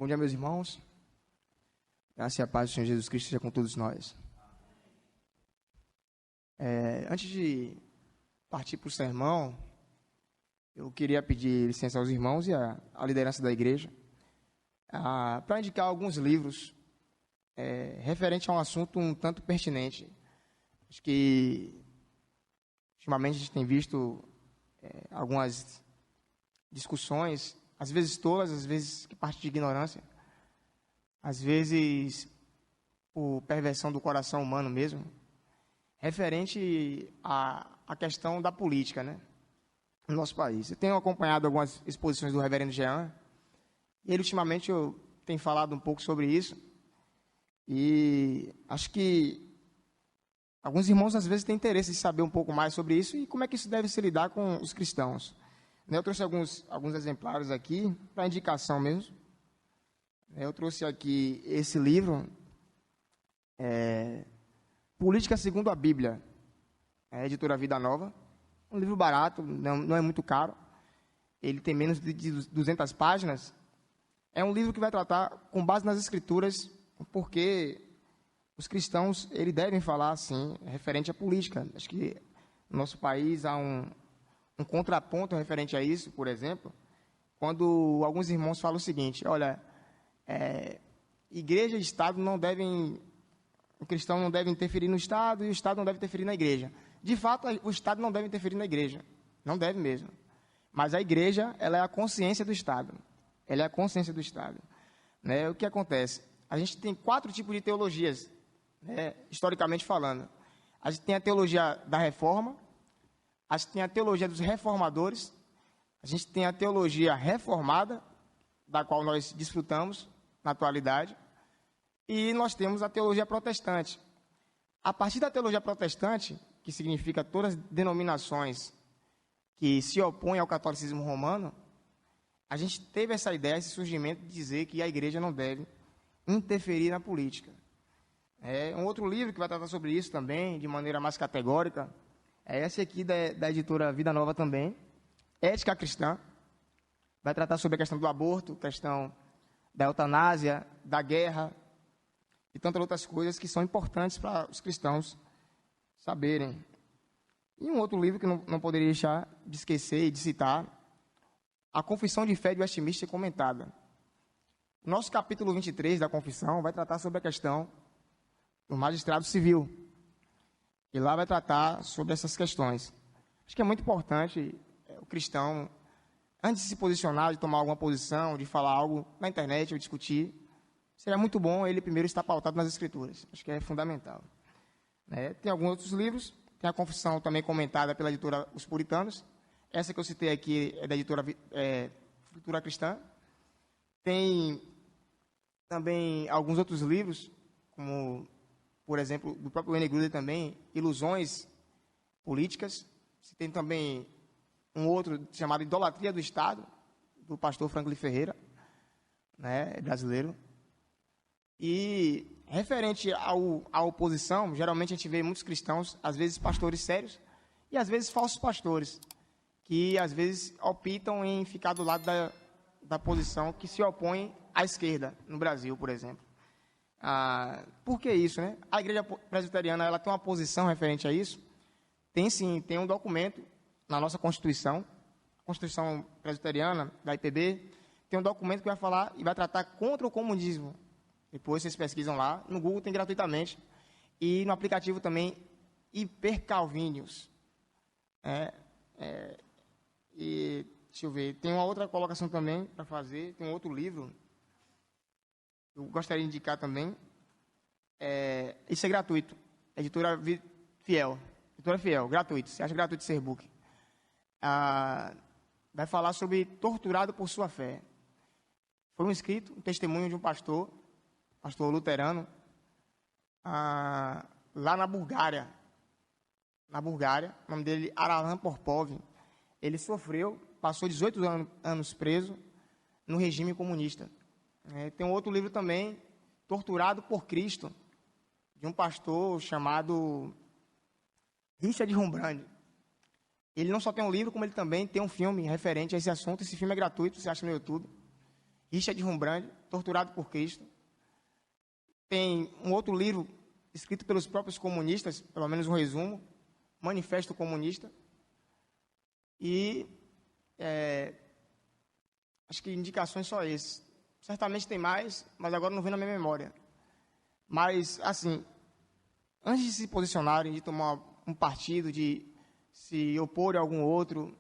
Bom dia, meus irmãos. Graça e a paz do Senhor Jesus Cristo seja com todos nós. Antes de partir para o sermão, eu queria pedir licença aos irmãos e à liderança da igreja para indicar alguns livros referente a um assunto um tanto pertinente. Acho que, ultimamente, a gente tem visto algumas discussões, às vezes tolas, às vezes que parte de ignorância, às vezes por perversão do coração humano mesmo, referente à questão da política, né, no nosso país. Eu tenho acompanhado algumas exposições do reverendo Jean, e ele ultimamente tem falado um pouco sobre isso, e acho que alguns irmãos às vezes têm interesse em saber um pouco mais sobre isso e como é que isso deve se lidar com os cristãos. Eu trouxe alguns exemplares aqui, para indicação mesmo. Eu trouxe aqui esse livro, Política segundo a Bíblia, editora Vida Nova. Um livro barato, não é muito caro. Ele tem menos de 200 páginas. É um livro que vai tratar, com base nas Escrituras, porque os cristãos devem falar, assim, referente à política. Acho que no nosso país há um contraponto referente a isso, por exemplo, quando alguns irmãos falam o seguinte: olha, igreja e Estado não devem, o cristão não deve interferir no Estado e o Estado não deve interferir na igreja. De fato, o Estado não deve interferir na igreja, não deve mesmo. Mas a igreja, ela é a consciência do Estado, ela é a consciência do Estado. Né? O que acontece? A gente tem 4 tipos de teologias, né, historicamente falando. A gente tem a teologia da reforma, a gente tem a teologia dos reformadores, a gente tem a teologia reformada, da qual nós desfrutamos na atualidade, e nós temos a teologia protestante. A partir da teologia protestante, que significa todas as denominações que se opõem ao catolicismo romano, a gente teve essa ideia, esse surgimento de dizer que a igreja não deve interferir na política. Um outro livro que vai tratar sobre isso também, de maneira mais categórica, é esse aqui da editora Vida Nova também, Ética Cristã. Vai tratar sobre a questão do aborto, questão da eutanásia, da guerra e tantas outras coisas que são importantes para os cristãos saberem. E um outro livro que não poderia deixar de esquecer e de citar, A Confissão de Fé de Westminster Comentada. Nosso capítulo 23 da Confissão vai tratar sobre a questão do magistrado civil. E lá vai tratar sobre essas questões. Acho que é muito importante o cristão, antes de se posicionar, de tomar alguma posição, de falar algo na internet ou discutir, seria muito bom ele primeiro estar pautado nas Escrituras. Acho que é fundamental. Tem alguns outros livros, tem a Confissão também comentada pela editora Os Puritanos. Essa que eu citei aqui é da editora Futura Cristã. Tem também alguns outros livros, como, por exemplo, do próprio Wayne Grudem também, Ilusões Políticas. Você tem também um outro chamado Idolatria do Estado, do pastor Franklin Ferreira, né, brasileiro. E referente à oposição, geralmente a gente vê muitos cristãos, às vezes pastores sérios, e às vezes falsos pastores, que às vezes optam em ficar do lado da posição que se opõe à esquerda, no Brasil, por exemplo. Por que isso, né? A igreja presbiteriana, ela tem uma posição referente a isso? Tem sim, tem um documento na nossa Constituição, Constituição Presbiteriana, da IPB, tem um documento que vai falar e vai tratar contra o comunismo. Depois vocês pesquisam lá, no Google tem gratuitamente, e no aplicativo também, Hipercalvíneos. E, deixa eu ver, tem uma outra colocação também para fazer, tem um outro livro, eu gostaria de indicar também, isso é gratuito, editora Fiel, gratuito, você acha gratuito esse e-book. Vai falar sobre torturado por sua fé. Foi um escrito, um testemunho de um pastor luterano, lá na Bulgária, o nome dele Aralan Porpov. Ele passou 18 anos preso no regime comunista. Tem um outro livro também, Torturado por Cristo, de um pastor chamado Richard Rumbrand. Ele não só tem um livro, como ele também tem um filme referente a esse assunto. Esse filme é gratuito, você acha no YouTube. Richard Rumbrand, torturado por Cristo. Tem um outro livro escrito pelos próprios comunistas, pelo menos um resumo, Manifesto Comunista. E acho que indicações só esses. Certamente tem mais, mas agora não vem na minha memória. Mas, assim, antes de se posicionarem, de tomar um partido, de se opor a algum outro,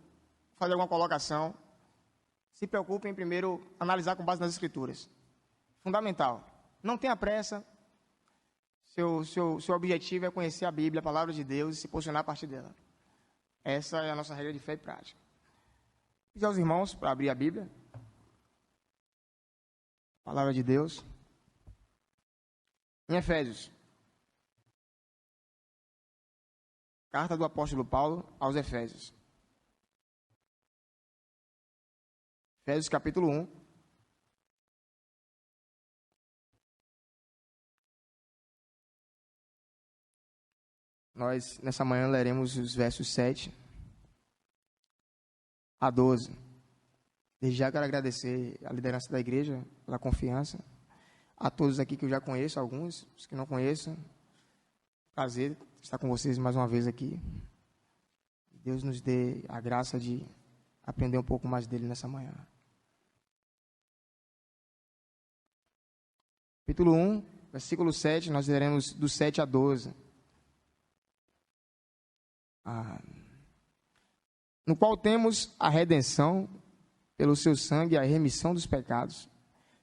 fazer alguma colocação, se preocupem em primeiro analisar com base nas Escrituras. Fundamental. Não tenha pressa. Seu objetivo é conhecer a Bíblia, a Palavra de Deus, e se posicionar a partir dela. Essa é a nossa regra de fé e prática. Pedir aos irmãos para abrir a Bíblia. Palavra de Deus. Em Efésios. Carta do apóstolo Paulo aos Efésios. Efésios capítulo 1. Nós, nessa manhã, leremos os versos 7 a 12. Desde já quero agradecer a liderança da igreja pela confiança. A todos aqui que eu já conheço, alguns, os que não conheço. Prazer estar com vocês mais uma vez aqui. Deus nos dê a graça de aprender um pouco mais dele nessa manhã. Capítulo 1, versículo 7, nós leremos do 7 a 12. No qual temos a redenção pelo seu sangue e a remissão dos pecados,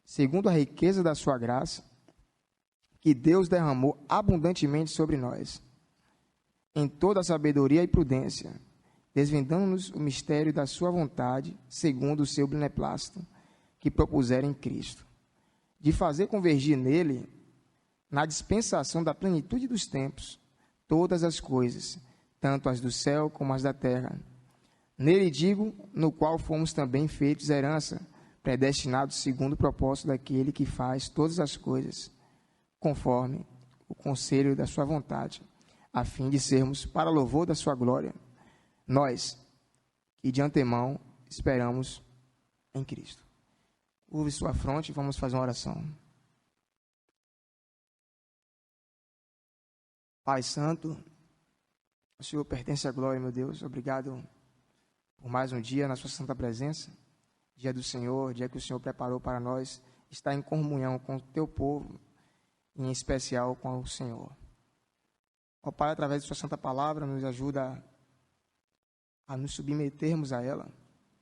segundo a riqueza da sua graça, que Deus derramou abundantemente sobre nós, em toda a sabedoria e prudência, desvendando-nos o mistério da sua vontade, segundo o seu beneplácito, que propusera em Cristo, de fazer convergir nele, na dispensação da plenitude dos tempos, todas as coisas, tanto as do céu como as da terra. Nele digo, no qual fomos também feitos herança, predestinados segundo o propósito daquele que faz todas as coisas, conforme o conselho da sua vontade, a fim de sermos para louvor da sua glória, nós, que de antemão esperamos em Cristo. Curve sua fronte e vamos fazer uma oração. Pai Santo, o Senhor pertence à glória, meu Deus. Obrigado por mais um dia na sua santa presença. Dia do Senhor, dia que o Senhor preparou para nós estar em comunhão com o teu povo, em especial com o Senhor. Ó Pai, através de sua santa palavra, nos ajuda a nos submetermos a ela.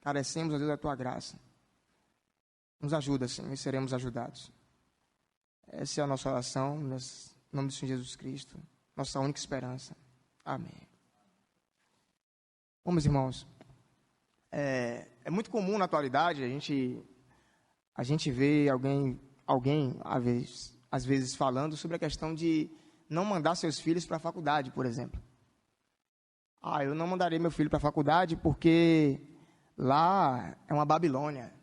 Carecemos, ó Deus, da tua graça. Nos ajuda, Senhor, e seremos ajudados. Essa é a nossa oração, em nome do Senhor Jesus Cristo, nossa única esperança. Amém. Bom, meus irmãos, é muito comum na atualidade a gente vê alguém às vezes falando sobre a questão de não mandar seus filhos para a faculdade, por exemplo. Eu não mandarei meu filho para a faculdade porque lá é uma Babilônia.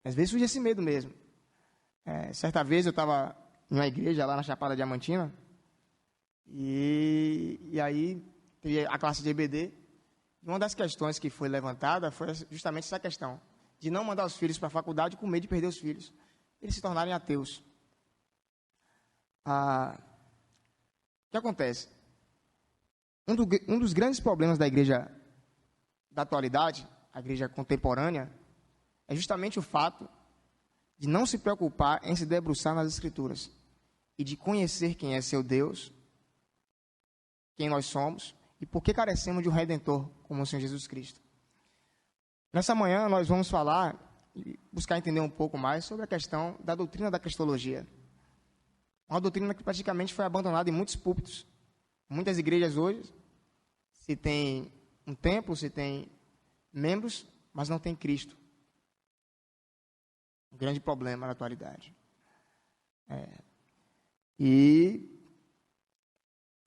Às vezes surge esse medo mesmo. Certa vez eu estava em uma igreja lá na Chapada Diamantina e aí teve a classe de EBD. E uma das questões que foi levantada foi justamente essa questão de não mandar os filhos para a faculdade com medo de perder os filhos, eles se tornarem ateus. O que acontece? Um dos grandes problemas da igreja da atualidade, a igreja contemporânea, é justamente o fato de não se preocupar em se debruçar nas Escrituras e de conhecer quem é seu Deus, quem nós somos e por que carecemos de um Redentor como o Senhor Jesus Cristo. Nessa manhã nós vamos falar e buscar entender um pouco mais sobre a questão da doutrina da cristologia. Uma doutrina que praticamente foi abandonada em muitos púlpitos. Muitas igrejas hoje se tem um templo, se tem membros, mas não tem Cristo. Um grande problema na atualidade. E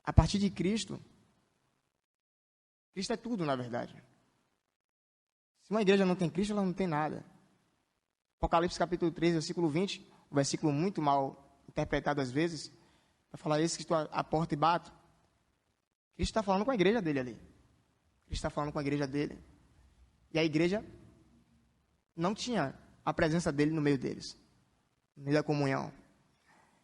a partir de Cristo, Cristo é tudo, na verdade. Se uma igreja não tem Cristo, ela não tem nada. Apocalipse capítulo 3, versículo 20, um versículo muito mal interpretado às vezes, vai falar: esse que estou à porta e bato. Cristo está falando com a igreja dele ali. Cristo está falando com a igreja dele. E a igreja não tinha a presença dele no meio deles, no meio da comunhão.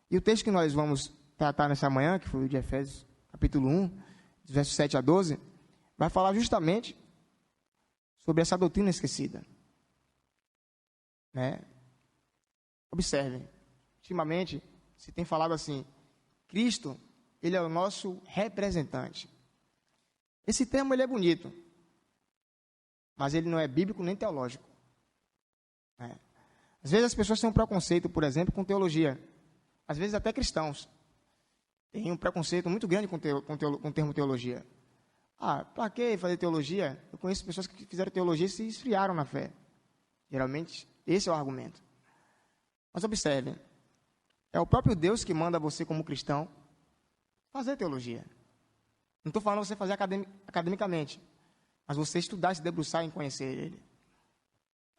E o texto que nós vamos tratar nessa manhã, que foi o de Efésios, capítulo 1, versos 7 a 12, vai falar justamente sobre essa doutrina esquecida. Né? Observem, ultimamente se tem falado assim, Cristo, ele é o nosso representante. Esse termo ele é bonito, mas ele não é bíblico nem teológico. Às vezes as pessoas têm um preconceito, por exemplo, com teologia. Às vezes até cristãos têm um preconceito muito grande com o termo teologia. Para que fazer teologia? Eu conheço pessoas que fizeram teologia e se esfriaram na fé. Geralmente, esse é o argumento. Mas observem, é o próprio Deus que manda você, como cristão, fazer teologia. Não estou falando você fazer academicamente, mas você estudar, se debruçar em conhecer Ele.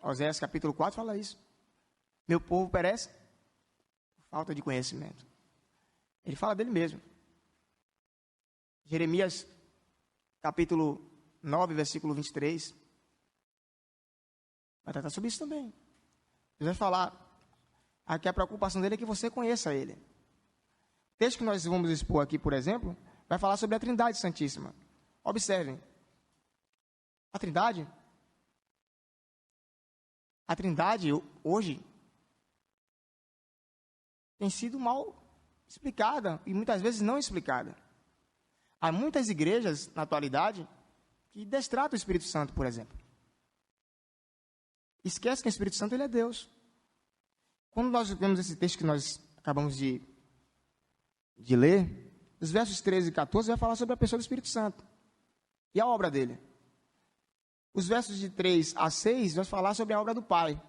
Oséias capítulo 4 fala isso. Meu povo perece por falta de conhecimento. Ele fala dele mesmo. Jeremias capítulo 9, versículo 23. Vai tratar sobre isso também. Deus vai falar aqui a preocupação dele é que você conheça Ele. O texto que nós vamos expor aqui, por exemplo, vai falar sobre a Trindade Santíssima. Observem. A Trindade hoje tem sido mal explicada e muitas vezes não explicada. Há muitas igrejas na atualidade que destratam o Espírito Santo, por exemplo. Esquece que o Espírito Santo ele é Deus. Quando nós vemos esse texto que nós acabamos de ler, os versos 13 e 14 vai falar sobre a pessoa do Espírito Santo e a obra dele. Os versos de 3 a 6 vai falar sobre a obra do Pai.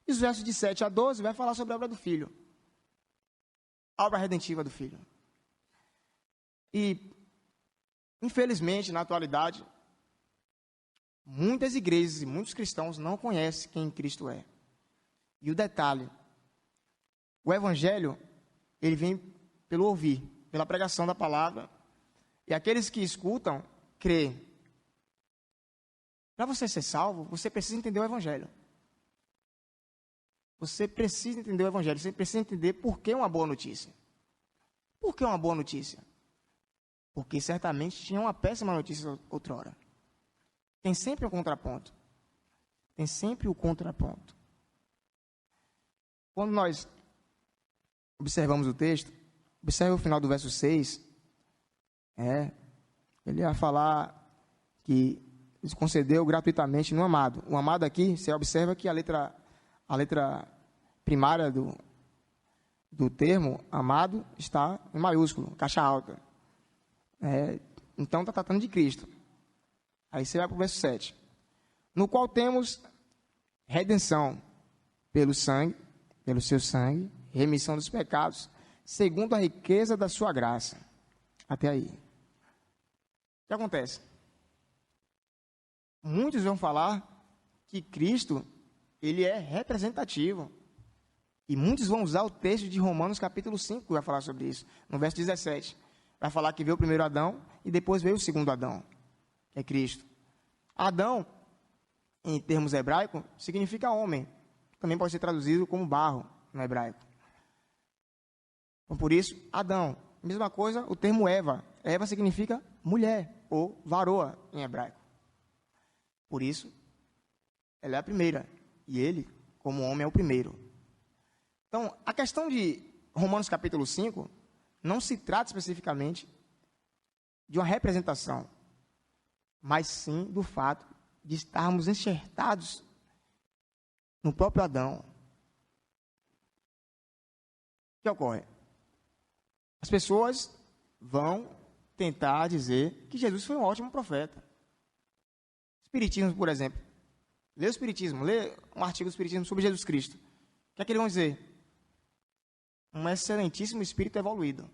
E os versos de 7 a 12 vai falar sobre a obra do Filho. A obra redentiva do Filho. E, infelizmente, na atualidade, muitas igrejas e muitos cristãos não conhecem quem Cristo é. E o detalhe, o Evangelho, ele vem pelo ouvir, pela pregação da palavra, e aqueles que escutam, creem. Para você ser salvo, você precisa entender o Evangelho. Você precisa entender o Evangelho, você precisa entender por que uma boa notícia. Por que uma boa notícia? Porque certamente tinha uma péssima notícia outrora. Tem sempre um contraponto. Tem sempre o contraponto. Quando nós observamos o texto, observe o final do verso 6, ele vai falar que ele concedeu gratuitamente no amado. O amado aqui, você observa que a letra primária do termo amado está em maiúsculo, caixa alta. Então está tratando de Cristo. Aí você vai para o verso 7. No qual temos redenção pelo seu sangue, remissão dos pecados, segundo a riqueza da sua graça. Até aí. O que acontece? Muitos vão falar que Cristo, ele é representativo. E muitos vão usar o texto de Romanos capítulo 5, que vai falar sobre isso. No verso 17. Vai falar que veio o primeiro Adão e depois veio o segundo Adão, que é Cristo. Adão, em termos hebraicos, significa homem. Também pode ser traduzido como barro no hebraico. Então, por isso, Adão. Mesma coisa, o termo Eva. Eva significa mulher ou varoa em hebraico. Por isso, ela é a primeira. E ele, como homem, é o primeiro. Então, a questão de Romanos capítulo 5 não se trata especificamente de uma representação, mas sim do fato de estarmos enxertados no próprio Adão. O que ocorre? As pessoas vão tentar dizer que Jesus foi um ótimo profeta. Espiritismo, por exemplo. Lê o Espiritismo, lê um artigo do Espiritismo sobre Jesus Cristo. O que é que eles vão dizer? Um excelentíssimo espírito evoluído.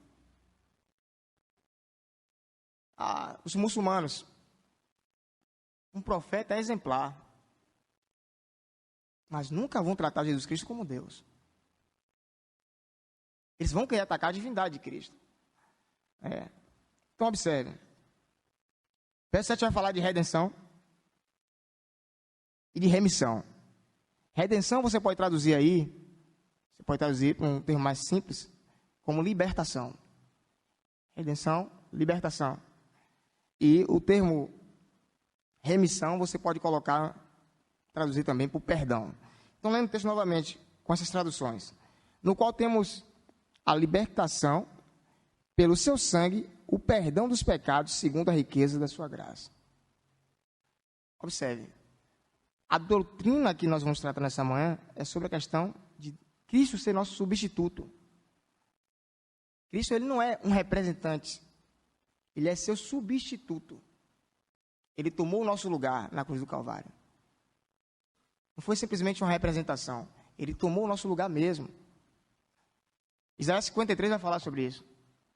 Os muçulmanos. Um profeta exemplar. Mas nunca vão tratar Jesus Cristo como Deus. Eles vão querer atacar a divindade de Cristo. Então, observe. Verso 7 vai falar de redenção e de remissão. Redenção você pode traduzir aí, você pode traduzir para um termo mais simples, como libertação. Redenção, libertação. E o termo remissão você pode colocar, traduzir também por perdão. Então, lendo o texto novamente, com essas traduções, no qual temos a libertação, pelo seu sangue, o perdão dos pecados, segundo a riqueza da sua graça. Observe, a doutrina que nós vamos tratar nessa manhã é sobre a questão de Cristo ser nosso substituto. Cristo, ele não é um representante, ele é seu substituto. Ele tomou o nosso lugar na cruz do Calvário. Não foi simplesmente uma representação, ele tomou o nosso lugar mesmo. Isaías 53 vai falar sobre isso.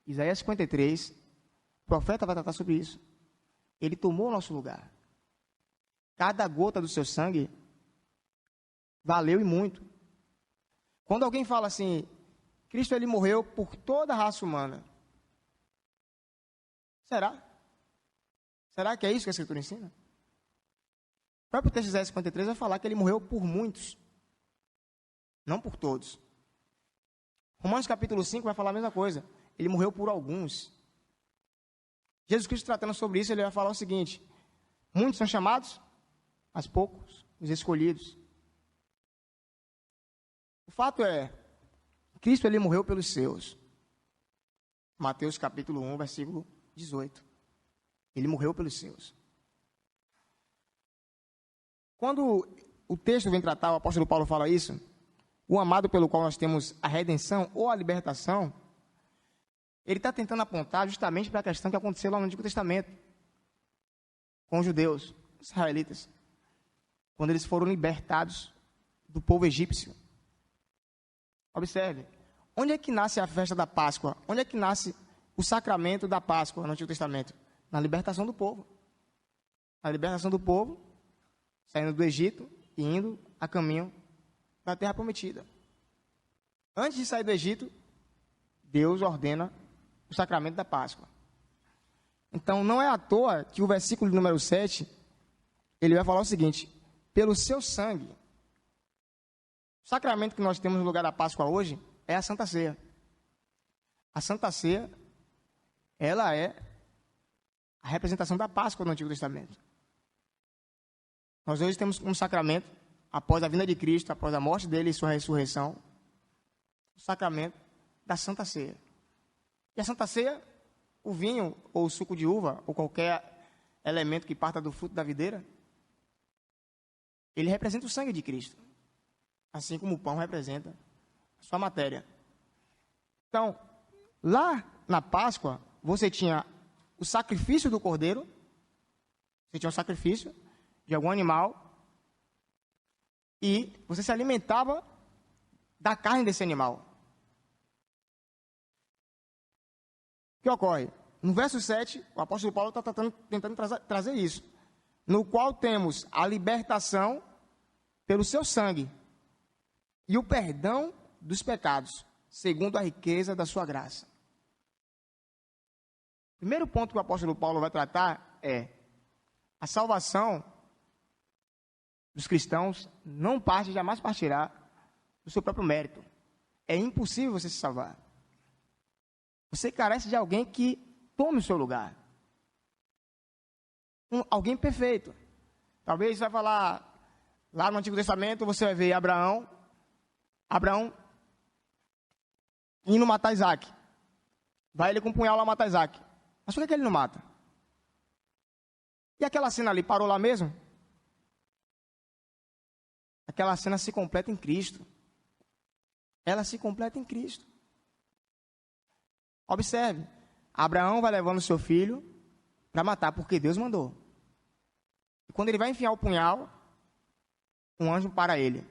Isaías 53, o profeta vai tratar sobre isso. Ele tomou o nosso lugar. Cada gota do seu sangue valeu e muito. Quando alguém fala assim, Cristo ele morreu por toda a raça humana. Será? Será que é isso que a Escritura ensina? O próprio texto de Isaías 53 vai falar que ele morreu por muitos, não por todos. Romanos capítulo 5 vai falar a mesma coisa. Ele morreu por alguns. Jesus Cristo tratando sobre isso, ele vai falar o seguinte: muitos são chamados, mas poucos os escolhidos. O fato é, Cristo ele morreu pelos seus. Mateus capítulo 1, versículo 18. Ele morreu pelos seus. Quando o texto vem tratar, o apóstolo Paulo fala isso, o amado pelo qual nós temos a redenção ou a libertação, ele está tentando apontar justamente para a questão que aconteceu lá no Antigo Testamento, com os judeus, os israelitas, quando eles foram libertados do povo egípcio. Observe, onde é que nasce a festa da Páscoa? Onde é que nasce o sacramento da Páscoa no Antigo Testamento? Na libertação do povo. Na libertação do povo, saindo do Egito e indo a caminho da Terra Prometida. Antes de sair do Egito, Deus ordena o sacramento da Páscoa. Então, não é à toa que o versículo número 7, ele vai falar o seguinte: pelo seu sangue. O sacramento que nós temos no lugar da Páscoa hoje é a Santa Ceia. A Santa Ceia, ela é a representação da Páscoa no Antigo Testamento. Nós hoje temos um sacramento, após a vinda de Cristo, após a morte dele e sua ressurreição, o sacramento da Santa Ceia. E a Santa Ceia, o vinho, ou o suco de uva, ou qualquer elemento que parta do fruto da videira, ele representa o sangue de Cristo, assim como o pão representa a sua matéria. Então, lá na Páscoa, você tinha o sacrifício do cordeiro, você tinha um sacrifício de algum animal, e você se alimentava da carne desse animal. O que ocorre? No verso 7, o apóstolo Paulo está tentando trazer isso, no qual temos a libertação pelo seu sangue e o perdão dos pecados, segundo a riqueza da sua graça. O primeiro ponto que o apóstolo Paulo vai tratar é a salvação dos cristãos não parte, jamais partirá do seu próprio mérito. É impossível você se salvar. Você carece de alguém que tome o seu lugar. Alguém perfeito. Talvez você vai falar, lá no Antigo Testamento, você vai ver Abraão indo matar Isaac. Vai ele com um punhal lá matar Isaac. Mas por que ele não mata? E aquela cena ali parou lá mesmo? Aquela cena se completa em Cristo. Ela se completa em Cristo. Observe, Abraão vai levando seu filho para matar, porque Deus mandou. E quando ele vai enfiar o punhal, um anjo para ele.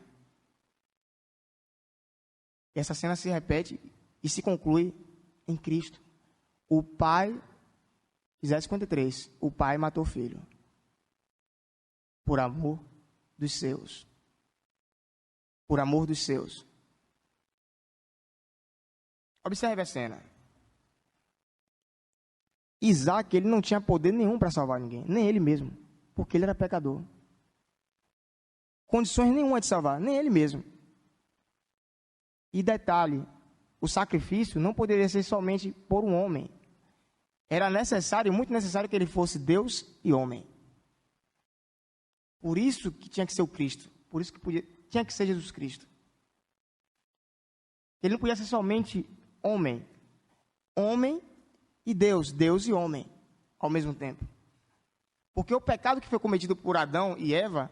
E essa cena se repete e se conclui em Cristo. O pai, Isaías 53, o pai matou o filho. Por amor dos seus. Por amor dos seus. Observe a cena. Isaac, ele não tinha poder nenhum para salvar ninguém, nem ele mesmo, porque ele era pecador. condições nenhuma de salvar, nem ele mesmo. E detalhe, o sacrifício não poderia ser somente por um homem. Era necessário, muito necessário, que ele fosse Deus e homem. Por isso que tinha que ser o Cristo. Por isso que tinha que ser Jesus Cristo. Ele não podia ser somente homem. Homem e Deus. Deus e homem, ao mesmo tempo. Porque o pecado que foi cometido por Adão e Eva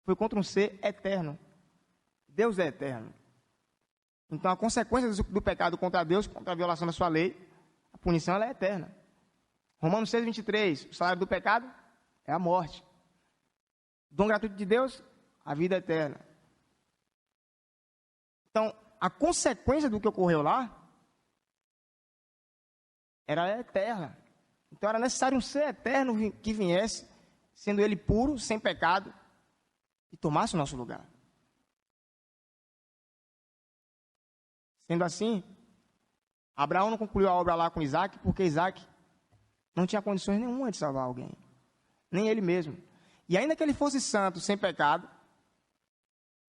foi contra um ser eterno. Deus é eterno. Então, a consequência do pecado contra Deus, contra a violação da sua lei, a punição ela é eterna. Romanos 6, 23, o salário do pecado é a morte. O dom gratuito de Deus, a vida eterna. Então, a consequência do que ocorreu lá era eterna. Então, era necessário um ser eterno que viesse, sendo ele puro, sem pecado, e tomasse o nosso lugar. Sendo assim, Abraão não concluiu a obra lá com Isaac, porque Isaac não tinha condições nenhuma de salvar alguém, nem ele mesmo. E ainda que ele fosse santo, sem pecado,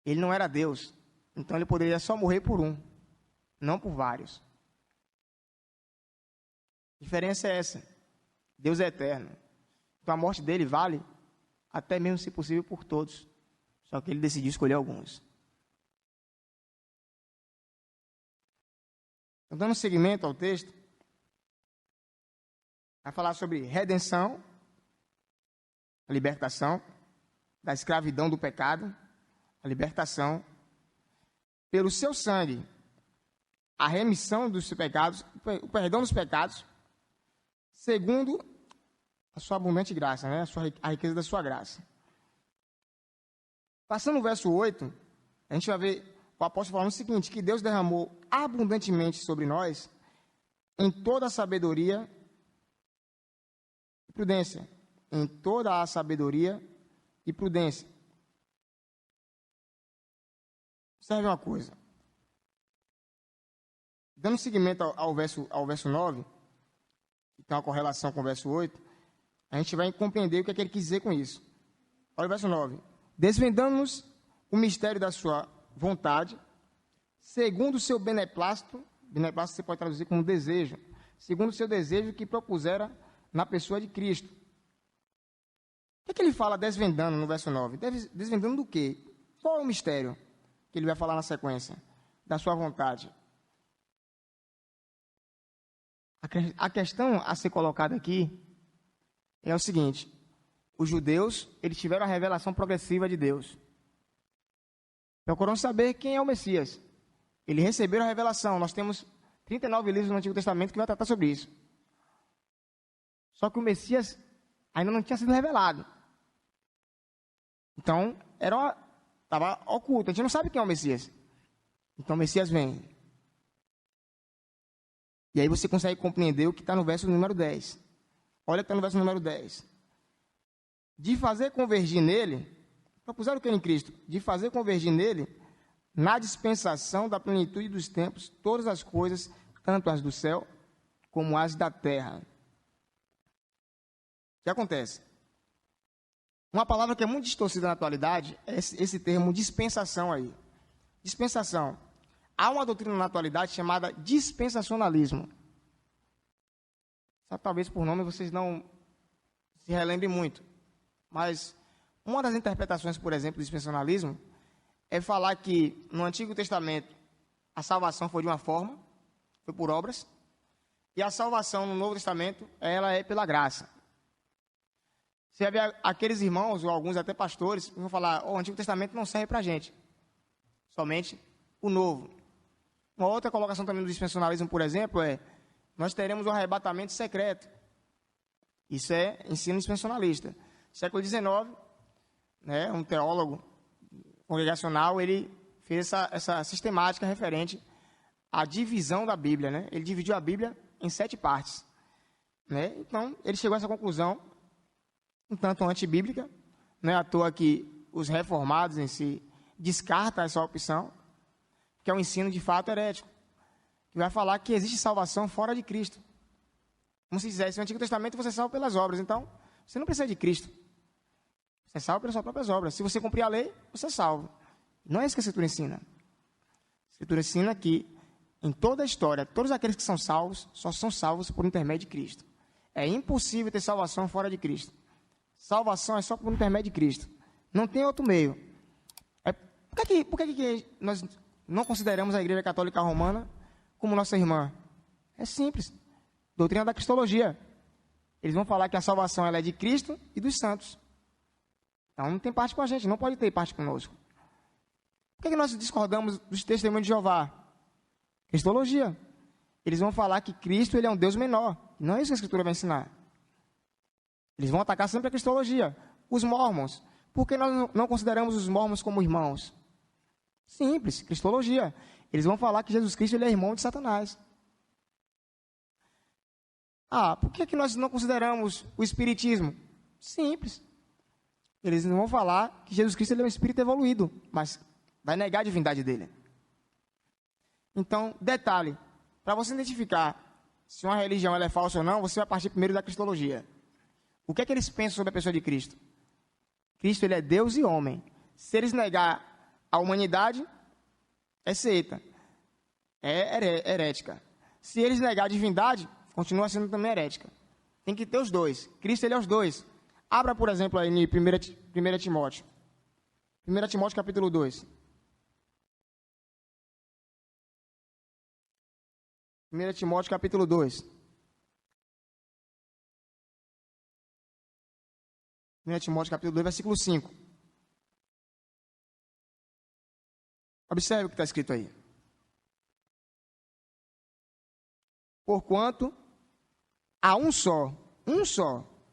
ele não era Deus. Então ele poderia só morrer por um, não por vários. A diferença é essa. Deus é eterno. Então a morte dele vale, até mesmo se possível, por todos. Só que ele decidiu escolher alguns. Então, dando seguimento ao texto, vai falar sobre redenção, a libertação da escravidão do pecado, a libertação pelo seu sangue, a remissão dos pecados, o perdão dos pecados, segundo a sua abundante graça, né? A riqueza da sua graça. Passando o verso 8, a gente vai ver o apóstolo falando o seguinte, que Deus derramou abundantemente sobre nós em toda a sabedoria e prudência. Em toda a sabedoria e prudência. Observe uma coisa. Dando seguimento ao verso 9, que tem uma correlação com o verso 8, a gente vai compreender o que é que ele quis dizer com isso. Olha o verso 9. Desvendando-nos o mistério da sua vontade, segundo o seu beneplácito você pode traduzir como desejo, segundo o seu desejo que propusera na pessoa de Cristo. O que ele fala desvendando no verso 9? Desvendando do quê? Qual é o mistério que ele vai falar na sequência? Da sua vontade. A questão a ser colocada aqui é o seguinte: os judeus, eles tiveram a revelação progressiva de Deus. Procuram saber quem é o Messias. Eles receberam a revelação. Nós temos 39 livros no Antigo Testamento que vai tratar sobre isso. Só que o Messias ainda não tinha sido revelado. Então, estava oculto. A gente não sabe quem é o Messias. Então, o Messias vem. E aí você consegue compreender o que está no verso número 10. Olha o que está no verso número 10. De fazer convergir nele, propuseram o que em Cristo? De fazer convergir nele, na dispensação da plenitude dos tempos, todas as coisas, tanto as do céu, como as da terra. O que acontece? Uma palavra que é muito distorcida na atualidade é esse termo dispensação aí. Dispensação. Há uma doutrina na atualidade chamada dispensacionalismo. Sabe, talvez por nome vocês não se relembrem muito. Mas uma das interpretações, por exemplo, do dispensacionalismo é falar que no Antigo Testamento a salvação foi de uma forma, foi por obras, e a salvação no Novo Testamento ela é pela graça. Você vai ver aqueles irmãos, ou alguns até pastores, que vão falar, o Antigo Testamento não serve para a gente, somente o Novo. Uma outra colocação também do dispensacionalismo, por exemplo, é nós teremos o arrebatamento secreto. Isso é ensino dispensacionalista. Século XIX, né, um teólogo congregacional, ele fez essa sistemática referente à divisão da Bíblia. Né? Ele dividiu a Bíblia em 7 partes. Né? Então, ele chegou a essa conclusão, um tanto antibíblica, não é à toa que os reformados em si descartam essa opção, que é um ensino de fato herético, que vai falar que existe salvação fora de Cristo. Como se dissesse, no Antigo Testamento você é salvo pelas obras, então você não precisa de Cristo. Você é salvo pelas suas próprias obras. Se você cumprir a lei, você é salvo. Não é isso que a Escritura ensina. A Escritura ensina que, em toda a história, todos aqueles que são salvos, só são salvos por intermédio de Cristo. É impossível ter salvação fora de Cristo. Salvação é só por intermédio de Cristo. Não tem outro meio. Por que nós não consideramos a Igreja Católica Romana como nossa irmã? É simples. Doutrina da Cristologia. Eles vão falar que a salvação ela é de Cristo e dos santos. Então não tem parte com a gente, não pode ter parte conosco. Por que nós discordamos dos testemunhos de Jeová? Cristologia. Eles vão falar que Cristo ele é um Deus menor. Não é isso que a Escritura vai ensinar. Eles vão atacar sempre a Cristologia. Os mormons. Por que nós não consideramos os mormons como irmãos? Simples, Cristologia. Eles vão falar que Jesus Cristo ele é irmão de Satanás. Por que nós não consideramos o Espiritismo? Simples. Eles não vão falar que Jesus Cristo ele é um espírito evoluído, mas vai negar a divindade dele. Então, detalhe, para você identificar se uma religião ela é falsa ou não, você vai partir primeiro da Cristologia. O que é que eles pensam sobre a pessoa de Cristo? Cristo ele é Deus e homem. Se eles negar a humanidade, é seita, é herética. Se eles negar a divindade, continua sendo também herética. Tem que ter os dois. Cristo ele é os dois. Abra, por exemplo, aí em 1 Timóteo. 1 Timóteo capítulo 2. 1 Timóteo capítulo 2. 1 Timóteo capítulo 2, versículo 5. Observe o que está escrito aí. Porquanto há um só,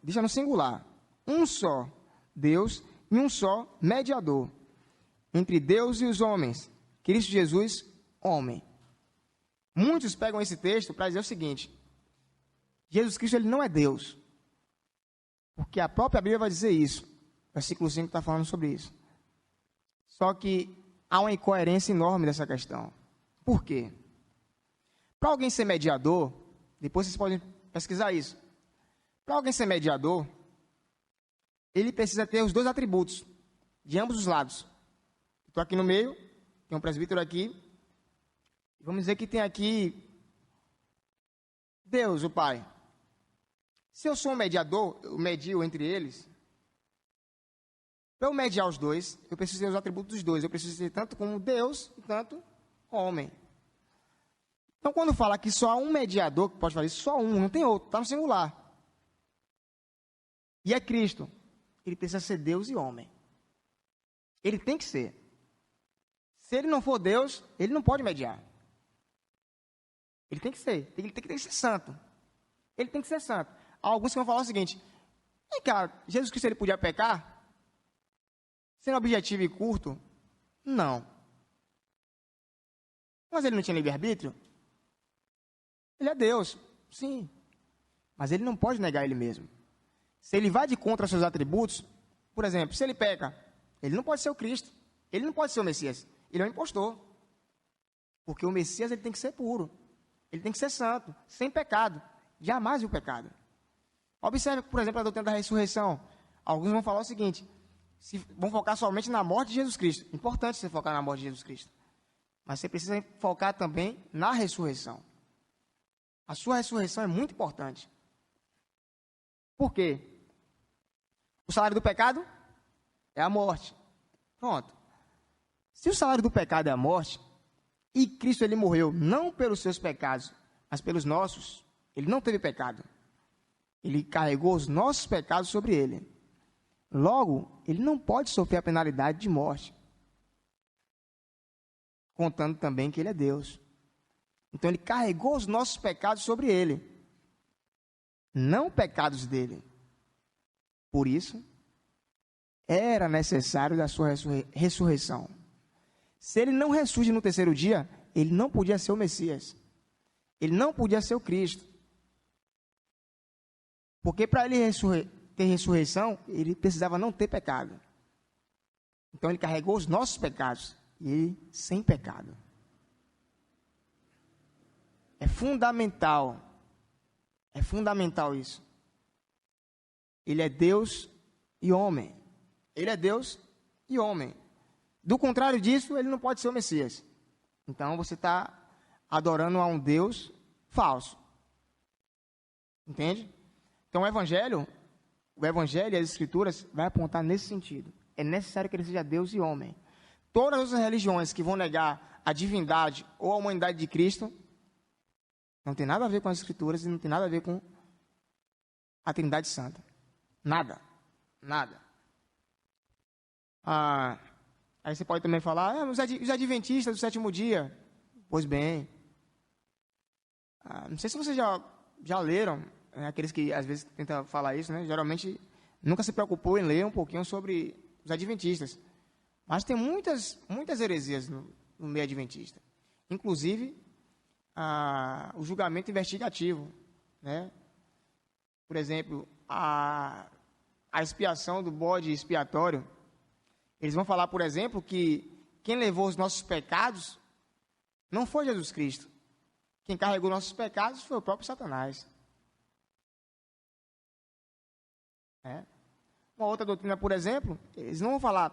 deixa no singular, um só Deus e um só mediador entre Deus e os homens, Cristo Jesus, homem. Muitos pegam esse texto para dizer o seguinte: Jesus Cristo ele não é Deus, porque a própria Bíblia vai dizer isso. Versículo 5 está falando sobre isso. Só que há uma incoerência enorme dessa questão. Por quê? Para alguém ser mediador, depois vocês podem pesquisar isso. Para alguém ser mediador, ele precisa ter os dois atributos, de ambos os lados. Estou aqui no meio, tem um presbítero aqui. Vamos dizer que tem aqui Deus, o Pai. Se eu sou um mediador, eu medio entre eles. Para eu mediar os dois, eu preciso ter os atributos dos dois. Eu preciso ser tanto como Deus e tanto homem. Então, quando fala que só há um mediador que pode fazer isso, só um, não tem outro, está no singular. E é Cristo. Ele precisa ser Deus e homem. Ele tem que ser. Se ele não for Deus, ele não pode mediar. Ele tem que ser. Ele tem que ser santo. Ele tem que ser santo. Há alguns que vão falar o seguinte: vem cá, Jesus Cristo ele podia pecar? Sendo objetivo e curto? Não. Mas ele não tinha livre-arbítrio? Ele é Deus, sim. Mas ele não pode negar ele mesmo. Se ele vai de contra aos seus atributos, por exemplo, se ele peca, ele não pode ser o Cristo. Ele não pode ser o Messias. Ele é um impostor. Porque o Messias ele tem que ser puro. Ele tem que ser santo, sem pecado. Jamais o pecado. Observe, por exemplo, a doutrina da ressurreição. Alguns vão falar o seguinte: vão focar somente na morte de Jesus Cristo. Importante você focar na morte de Jesus Cristo. Mas você precisa focar também na ressurreição. A sua ressurreição é muito importante. Por quê? O salário do pecado é a morte. Pronto. Se o salário do pecado é a morte, e Cristo ele morreu não pelos seus pecados, mas pelos nossos, ele não teve pecado. Ele carregou os nossos pecados sobre ele. Logo, ele não pode sofrer a penalidade de morte. Contando também que ele é Deus. Então, ele carregou os nossos pecados sobre ele. Não pecados dele. Por isso, era necessário da sua ressurreição. Se ele não ressurge no terceiro dia, ele não podia ser o Messias. Ele não podia ser o Cristo. Porque para ele ter ressurreição, ele precisava não ter pecado. Então ele carregou os nossos pecados e ele sem pecado. É fundamental isso. Ele é Deus e homem. Ele é Deus e homem. Do contrário disso, ele não pode ser o Messias. Então, você está adorando a um Deus falso. Entende? Então, o Evangelho e as Escrituras vai apontar nesse sentido. É necessário que ele seja Deus e homem. Todas as outras religiões que vão negar a divindade ou a humanidade de Cristo não tem nada a ver com as Escrituras e não tem nada a ver com a Trindade Santa. Nada. Nada. Aí você pode também falar, os adventistas do sétimo dia. Pois bem. Não sei se vocês já leram, aqueles que às vezes tentam falar isso, né? Geralmente nunca se preocupou em ler um pouquinho sobre os adventistas. Mas tem muitas heresias no meio adventista. Inclusive, o julgamento investigativo, né? Por exemplo, a expiação do bode expiatório. Eles vão falar, por exemplo, que quem levou os nossos pecados não foi Jesus Cristo. Quem carregou nossos pecados foi o próprio Satanás. Uma outra doutrina, por exemplo, eles não vão falar,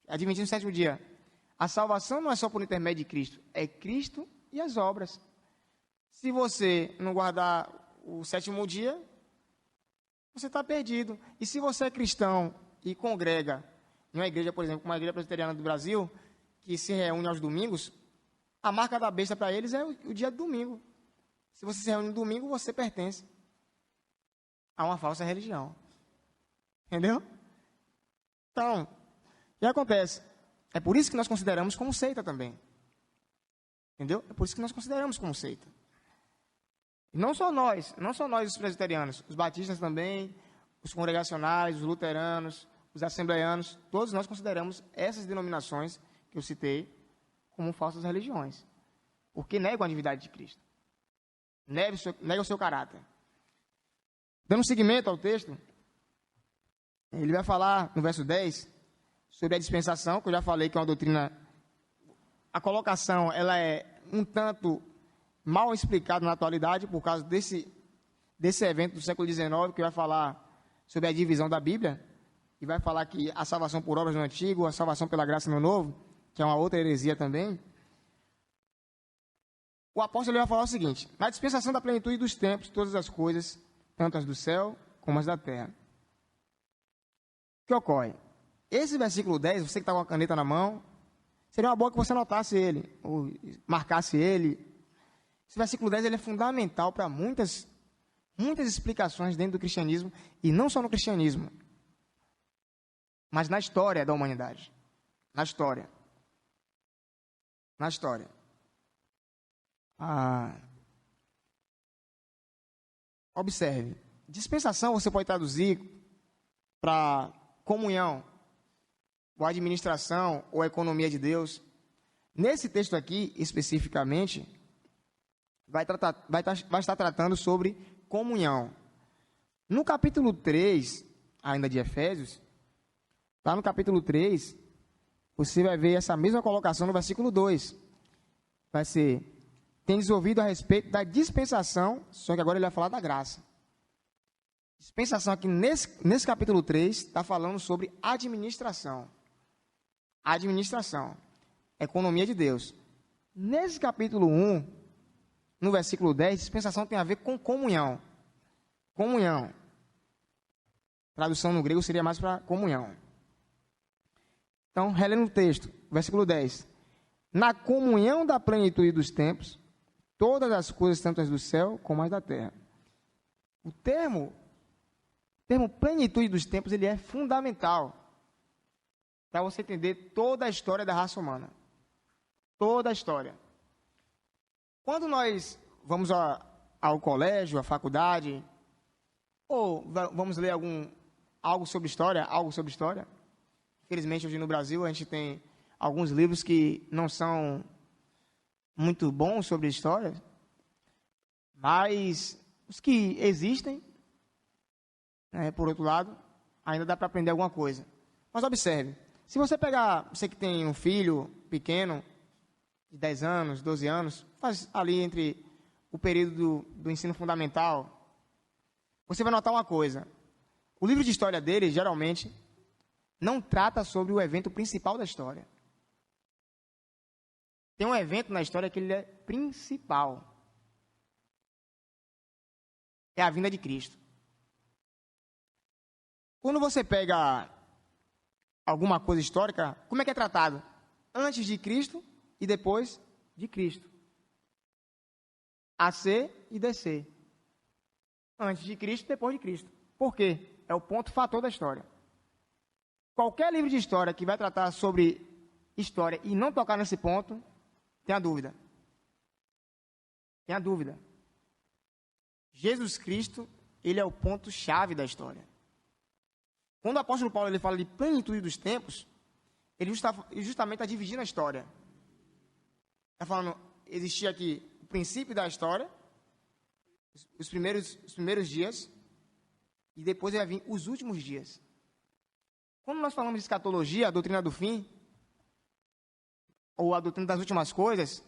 admitindo o sétimo dia, a salvação não é só por intermédio de Cristo, é Cristo e as obras. Se você não guardar o sétimo dia, você está perdido. E se você é cristão e congrega em uma igreja, por exemplo, como a Igreja Presbiteriana do Brasil, que se reúne aos domingos, a marca da besta para eles é o dia do domingo. Se você se reúne no domingo, você pertence a uma falsa religião. Entendeu? Então, o que acontece? É por isso que nós consideramos como seita também. Entendeu? É por isso que nós consideramos como seita. E não só nós os presbiterianos, os batistas também, os congregacionais, os luteranos, os assembleianos, todos nós consideramos essas denominações que eu citei como falsas religiões, porque negam a divindade de Cristo, negam o seu caráter. Dando seguimento ao texto, ele vai falar no verso 10 sobre a dispensação, que eu já falei que é uma doutrina, a colocação ela é um tanto mal explicada na atualidade por causa desse evento do século XIX, que vai falar sobre a divisão da Bíblia, e vai falar que a salvação por obras no Antigo, a salvação pela graça no Novo, que é uma outra heresia também. O apóstolo vai falar o seguinte: na dispensação da plenitude dos tempos, todas as coisas, tanto as do céu como as da terra. O que ocorre? Esse versículo 10, você que está com a caneta na mão, seria uma boa que você anotasse ele, ou marcasse ele. Esse versículo 10 ele é fundamental para muitas explicações dentro do cristianismo, e não só no cristianismo, mas na história da humanidade. Na história. Observe. Dispensação você pode traduzir para comunhão, ou administração, ou economia de Deus. Nesse texto aqui, especificamente, vai estar tratando sobre comunhão. No capítulo 3, ainda de Efésios, lá no capítulo 3, você vai ver essa mesma colocação no versículo 2. Vai ser, tendes ouvido a respeito da dispensação, só que agora ele vai falar da graça. Dispensação aqui nesse capítulo 3 está falando sobre administração. Administração. Economia de Deus. Nesse capítulo 1, no versículo 10, dispensação tem a ver com comunhão. Comunhão. Tradução no grego seria mais para comunhão. Então, relendo o texto, versículo 10. Na comunhão da plenitude dos tempos, todas as coisas, tanto as do céu como as da terra. O termo plenitude dos tempos, ele é fundamental para você entender toda a história da raça humana. Toda a história. Quando nós vamos ao colégio, à faculdade, ou vamos ler algo sobre história, infelizmente, hoje no Brasil, a gente tem alguns livros que não são muito bons sobre história, mas os que existem, por outro lado, ainda dá para aprender alguma coisa. Mas observe, se você que tem um filho pequeno, de 10 anos, 12 anos, faz ali entre o período do ensino fundamental, você vai notar uma coisa. O livro de história dele, geralmente, não trata sobre o evento principal da história. Tem um evento na história que ele é principal. É a vinda de Cristo. Quando você pega alguma coisa histórica, como é que é tratado? Antes de Cristo e depois de Cristo. AC e DC. Antes de Cristo e depois de Cristo. Por quê? É o ponto fator da história. Qualquer livro de história que vai tratar sobre história e não tocar nesse ponto, tem a dúvida. Tem a dúvida. Jesus Cristo, ele é o ponto-chave da história. Quando o apóstolo Paulo ele fala de plenitude dos tempos, ele justamente está dividindo a história. Está falando, existia aqui o princípio da história, os primeiros dias, e depois vai vir os últimos dias. Quando nós falamos de escatologia, a doutrina do fim, ou a doutrina das últimas coisas,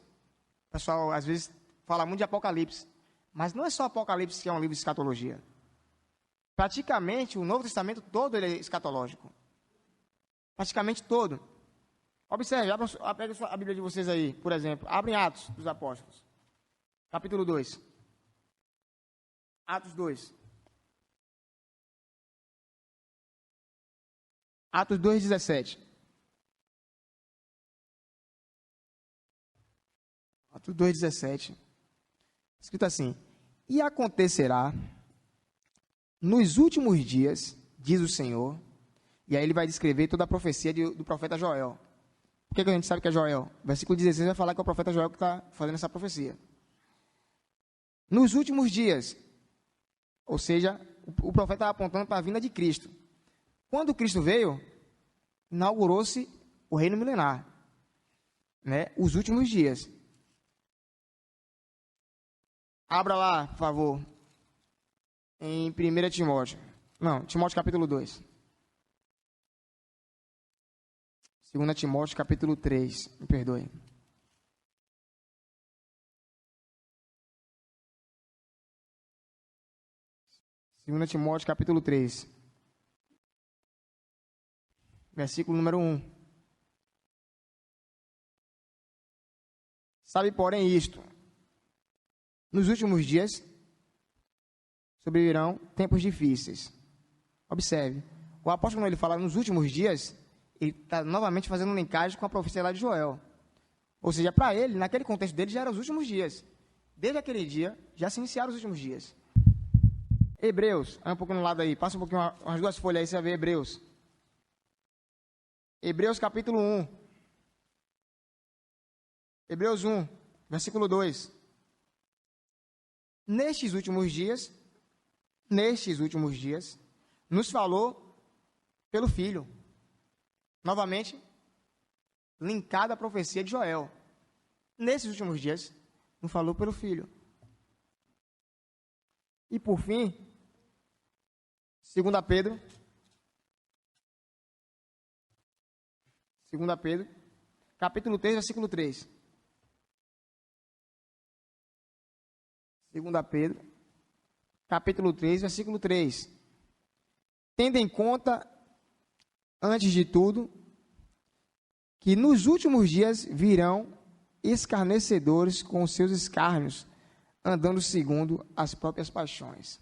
o pessoal às vezes fala muito de Apocalipse, mas não é só Apocalipse que é um livro de escatologia. Praticamente, o Novo Testamento todo ele é escatológico. Praticamente todo. Observe, pega a Bíblia de vocês aí, por exemplo. Abrem Atos dos Apóstolos. Capítulo 2. Atos 2. Atos 2, 17. Atos 2, 17. Escrito assim: e acontecerá nos últimos dias, diz o Senhor, e aí ele vai descrever toda a profecia do profeta Joel. Por que a gente sabe que é Joel? Versículo 16 vai falar que é o profeta Joel que está fazendo essa profecia. Nos últimos dias, ou seja, o profeta estava apontando para a vinda de Cristo. Quando Cristo veio, inaugurou-se o reino milenar, né? Os últimos dias. Abra lá, por favor, em 1 Timóteo. Não, Timóteo capítulo 2. 2 Timóteo capítulo 3, me perdoe. Segunda Timóteo capítulo 3. Versículo número 1. Sabe, porém, isto: nos últimos dias sobrevirão tempos difíceis. Observe, o apóstolo, quando ele fala nos últimos dias, ele está novamente fazendo um linkagem com a profecia lá de Joel. Ou seja, para ele, naquele contexto dele, já eram os últimos dias. Desde aquele dia, já se iniciaram os últimos dias. Hebreus, vai um pouquinho no lado aí, passa um pouquinho, umas duas folhas aí, você vai ver Hebreus. Hebreus capítulo 1. Hebreus 1, versículo 2. Nestes últimos dias, nos falou pelo Filho. Novamente, linkada à profecia de Joel. Nesses últimos dias, nos falou pelo Filho. E por fim, 2 Pedro, capítulo 3, versículo 3. 2 Pedro, capítulo 3, versículo 3. Tendo em conta, antes de tudo, que nos últimos dias virão escarnecedores com os seus escárnios, andando segundo as próprias paixões.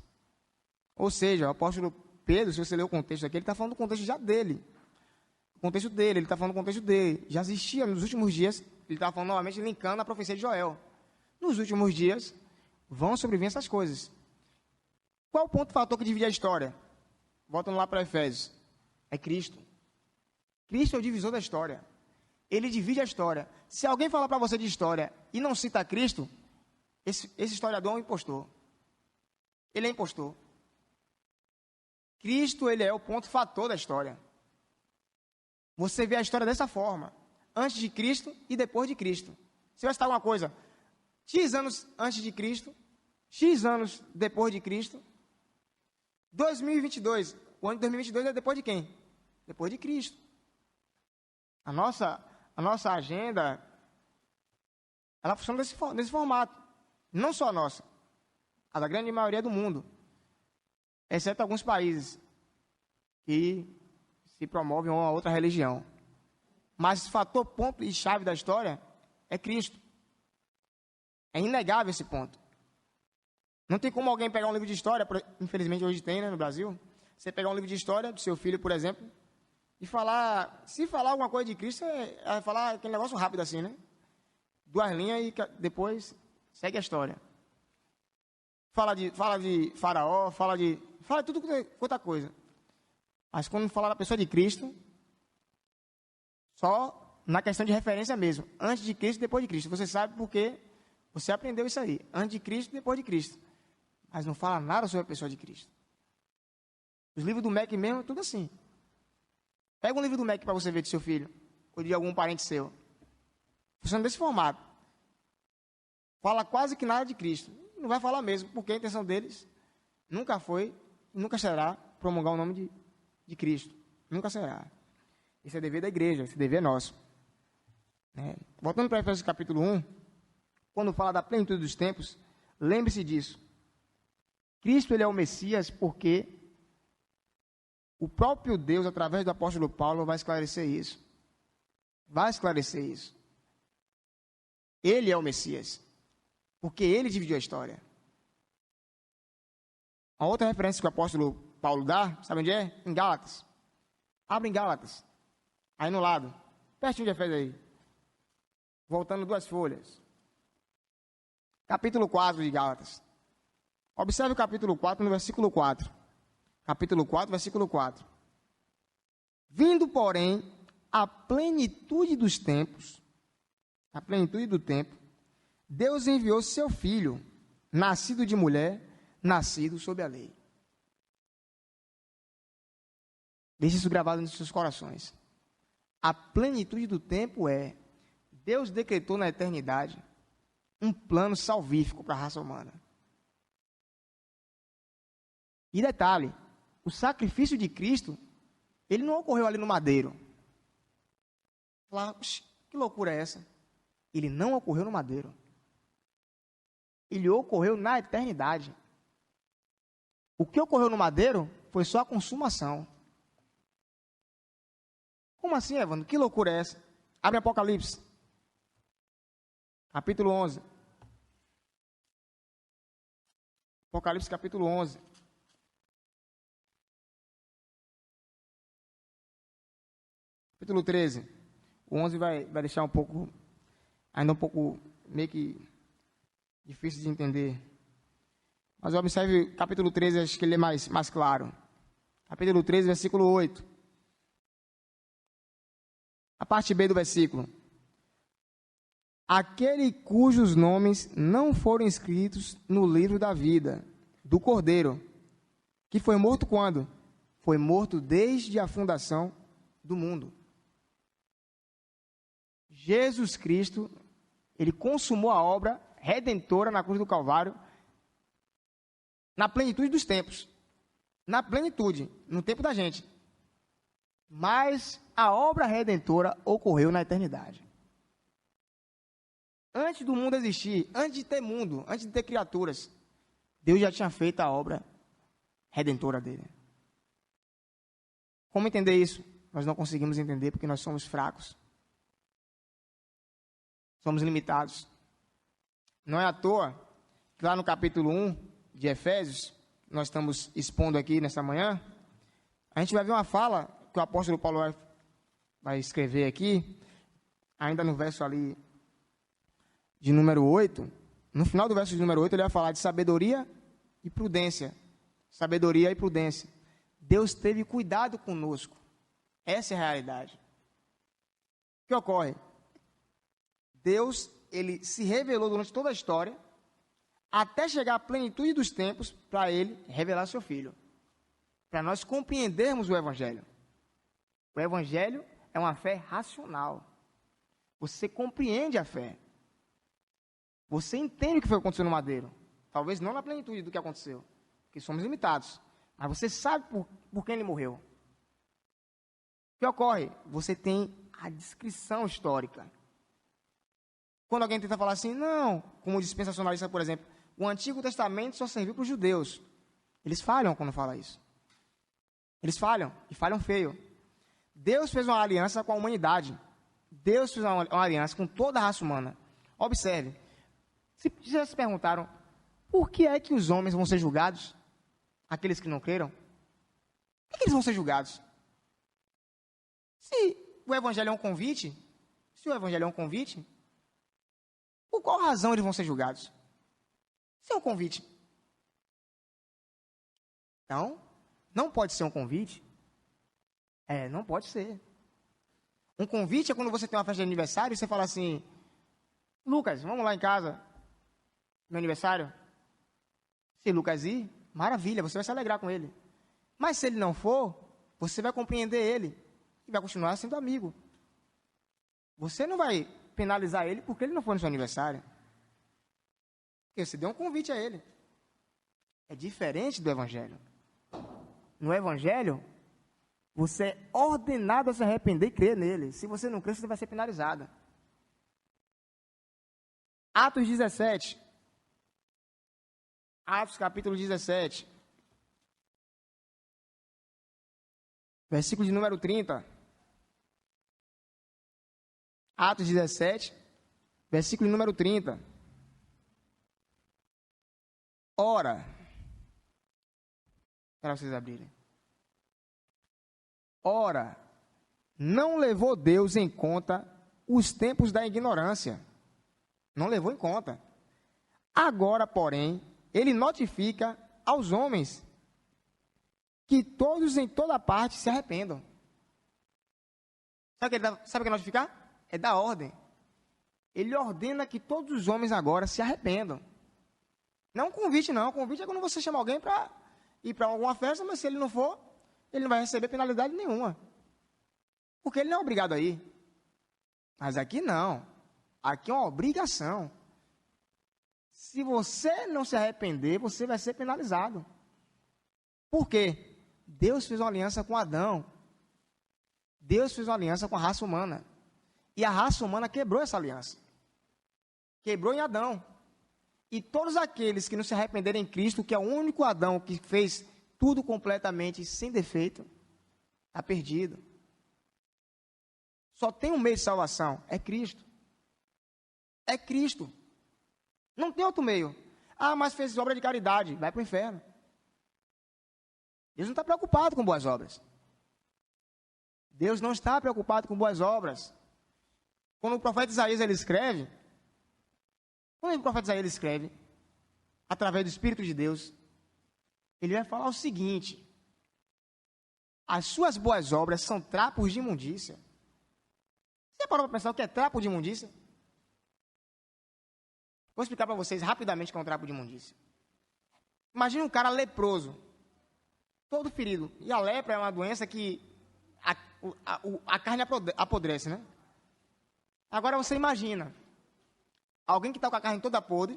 Ou seja, o apóstolo Pedro, se você ler o contexto aqui, ele está falando do contexto já dele. O contexto dele, ele está falando do contexto dele. Já existia nos últimos dias, ele está falando novamente, linkando a profecia de Joel. Nos últimos dias, vão sobreviver essas coisas. Qual o ponto fator que divide a história? Voltando lá para Efésios. É Cristo. Cristo é o divisor da história. Ele divide a história. Se alguém falar para você de história e não cita Cristo, esse historiador é um impostor. Ele é impostor. Cristo, ele é o ponto fator da história. Você vê a história dessa forma. Antes de Cristo e depois de Cristo. Se vai citar alguma coisa, X anos antes de Cristo, X anos depois de Cristo. 2022, o ano de 2022 é depois de quem? Depois de Cristo. A nossa agenda, ela funciona desse formato. Não só a nossa, a da grande maioria do mundo. Exceto alguns países que se promove uma outra religião. Mas o fator ponto e chave da história é Cristo. É inegável esse ponto. Não tem como alguém pegar um livro de história, infelizmente hoje tem, né, no Brasil, você pegar um livro de história do seu filho, por exemplo, e falar, se falar alguma coisa de Cristo, é falar aquele negócio rápido assim, né? 2 linhas e depois segue a história. Fala de Faraó, fala de tudo quanto é coisa. Mas quando falar da pessoa de Cristo, só na questão de referência mesmo. Antes de Cristo e depois de Cristo. Você sabe porque você aprendeu isso aí. Antes de Cristo e depois de Cristo. Mas não fala nada sobre a pessoa de Cristo. Os livros do MEC mesmo, tudo assim. Pega um livro do MEC para você ver de seu filho. Ou de algum parente seu. Funciona desse formato. Fala quase que nada de Cristo. Não vai falar mesmo, porque a intenção deles nunca foi, nunca será promulgar o nome de Cristo. Nunca será. Esse é dever da igreja, esse dever é nosso. Voltando para Efésios capítulo 1, quando fala da plenitude dos tempos, lembre-se disso. Cristo, ele é o Messias porque o próprio Deus, através do apóstolo Paulo, vai esclarecer isso. Vai esclarecer isso. Ele é o Messias. Porque ele dividiu a história. A outra referência que o apóstolo Paulo dá, sabe onde é? Em Gálatas. Abre em Gálatas. Aí no lado. Pertinho de Efésios aí. Voltando 2 folhas. Capítulo 4 de Gálatas. Observe o capítulo 4 no versículo 4. Capítulo 4, versículo 4. Vindo, porém, a plenitude dos tempos, a plenitude do tempo, Deus enviou seu Filho, nascido de mulher, nascido sob a lei. Deixe isso gravado nos seus corações. A plenitude do tempo é, Deus decretou na eternidade um plano salvífico para a raça humana. E detalhe, o sacrifício de Cristo, ele não ocorreu ali no madeiro. Falar, que loucura é essa? Ele não ocorreu no madeiro. Ele ocorreu na eternidade. O que ocorreu no madeiro foi só a consumação. Como assim, Evandro? Que loucura é essa? Abre Apocalipse. Capítulo 11. Apocalipse capítulo 11. Capítulo 13. O 11 vai deixar ainda um pouco, meio que difícil de entender. Mas observe capítulo 13, acho que ele é mais claro. Capítulo 13, versículo 8. A parte B do versículo. Aquele cujos nomes não foram escritos no livro da vida do Cordeiro, que foi morto quando? Foi morto desde a fundação do mundo. Jesus Cristo, ele consumou a obra redentora na cruz do Calvário, na plenitude dos tempos. Na plenitude, no tempo da gente. Mas a obra redentora ocorreu na eternidade. Antes do mundo existir, antes de ter mundo, antes de ter criaturas, Deus já tinha feito a obra redentora dele. Como entender isso? Nós não conseguimos entender porque nós somos fracos. Somos limitados. Não é à toa que lá no capítulo 1 de Efésios, nós estamos expondo aqui nessa manhã, a gente vai ver uma fala que o apóstolo Paulo vai escrever aqui, ainda no verso ali de número 8, no final do verso de número 8, ele vai falar de sabedoria e prudência. Sabedoria e prudência. Deus teve cuidado conosco. Essa é a realidade. O que ocorre? Deus, ele se revelou durante toda a história, até chegar à plenitude dos tempos, para ele revelar seu Filho. Para nós compreendermos o Evangelho. O Evangelho é uma fé racional. Você compreende a fé. Você entende o que foi que aconteceu no madeiro. Talvez não na plenitude do que aconteceu, porque somos limitados. Mas você sabe por quem ele morreu. O que ocorre? Você tem a descrição histórica. Quando alguém tenta falar assim, não, como o dispensacionalista, por exemplo, o Antigo Testamento só serviu para os judeus. Eles falham quando falam isso. Eles falham, e falham feio. Deus fez uma aliança com a humanidade. Deus fez uma aliança com toda a raça humana. Observe. Se já se perguntaram, por que é que os homens vão ser julgados? Aqueles que não creram? Por que eles vão ser julgados? Se o Evangelho é um convite, por qual razão eles vão ser julgados? Se é um convite. Então, não pode ser um convite. Não pode ser. Um convite é quando você tem uma festa de aniversário e você fala assim, Lucas, vamos lá em casa, meu aniversário. Se Lucas ir, maravilha, você vai se alegrar com ele. Mas se ele não for, você vai compreender ele e vai continuar sendo amigo. Você não vai penalizar ele porque ele não foi no seu aniversário. Porque você deu um convite a ele. É diferente do Evangelho. No Evangelho, você é ordenado a se arrepender e crer nele. Se você não crer, você vai ser penalizado. Atos 17. Atos capítulo 17. Versículo de número 30. Atos 17, versículo de número 30. Ora, para vocês abrirem. Ora, não levou Deus em conta os tempos da ignorância. Não levou em conta. Agora, porém, ele notifica aos homens que todos em toda parte se arrependam. Sabe o que é notificar? É dar ordem. Ele ordena que todos os homens agora se arrependam. Não um convite, não. Um convite é quando você chama alguém para ir para alguma festa, mas se ele não for, ele não vai receber penalidade nenhuma. Porque ele não é obrigado a ir. Mas aqui não. Aqui é uma obrigação. Se você não se arrepender, você vai ser penalizado. Por quê? Deus fez uma aliança com Adão. Deus fez uma aliança com a raça humana. E a raça humana quebrou essa aliança. Quebrou em Adão. E todos aqueles que não se arrependerem em Cristo, que é o único Adão que fez tudo completamente sem defeito, está perdido. Só tem um meio de salvação, é Cristo. É Cristo. Não tem outro meio. Ah, mas fez obra de caridade, vai para o inferno. Deus não está preocupado com boas obras. Deus não está preocupado com boas obras. Quando o profeta Isaías ele escreve, através do Espírito de Deus, ele vai falar o seguinte: as suas boas obras são trapos de imundícia. Você parou para pensar o que é trapo de imundícia? Vou explicar para vocês rapidamente o que é um trapo de imundícia. Imagina um cara leproso, todo ferido. E a lepra é uma doença que a carne apodrece, né? Agora você imagina alguém que está com a carne toda podre,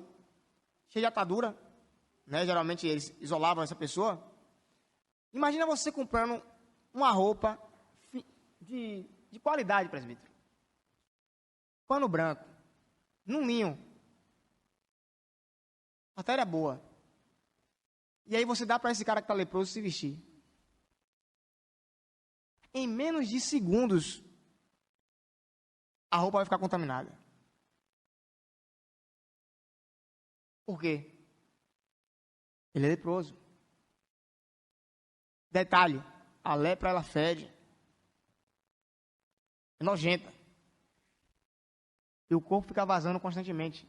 cheia de atadura, né? Geralmente eles isolavam essa pessoa. Imagina você comprando uma roupa de qualidade, presbítero. Pano branco, num linho, matéria boa. E aí você dá para esse cara que está leproso se vestir. Em menos de segundos, a roupa vai ficar contaminada. Por quê? Ele é leproso. Detalhe, a lepra ela fede. É nojenta. E o corpo fica vazando constantemente.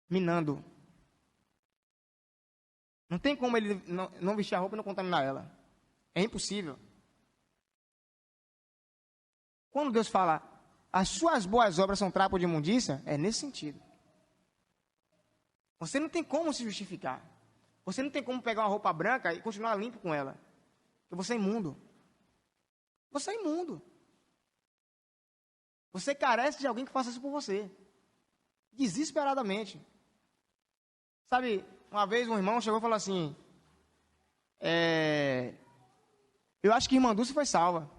Minando. Não tem como ele não vestir a roupa e não contaminar ela. É impossível. Quando Deus fala, as suas boas obras são trapo de imundícia, é nesse sentido. Você não tem como se justificar. Você não tem como pegar uma roupa branca e continuar limpo com ela. Porque você é imundo. Você é imundo. Você carece de alguém que faça isso por você. Desesperadamente. Sabe, uma vez um irmão chegou e falou assim, eu acho que irmã Dulce foi salva.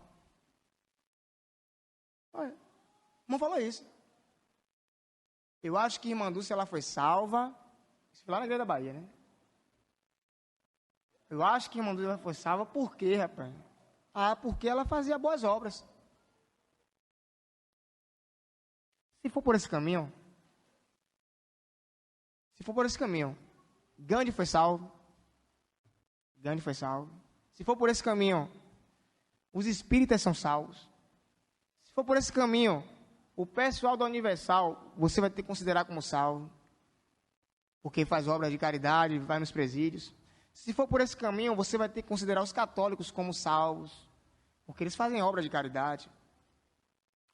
O irmão falou isso. Eu acho que irmã Dulce ela foi salva. Isso foi lá na igreja da Bahia, né? Eu acho que irmã Dulce ela foi salva. Por quê, rapaz? Ah, porque ela fazia boas obras. Se for por esse caminho, Gandhi foi salvo. Se for por esse caminho, os espíritas são salvos. Se for por esse caminho, o pessoal da Universal, você vai ter que considerar como salvo, porque faz obras de caridade, vai nos presídios. Se for por esse caminho, você vai ter que considerar os católicos como salvos, porque eles fazem obras de caridade.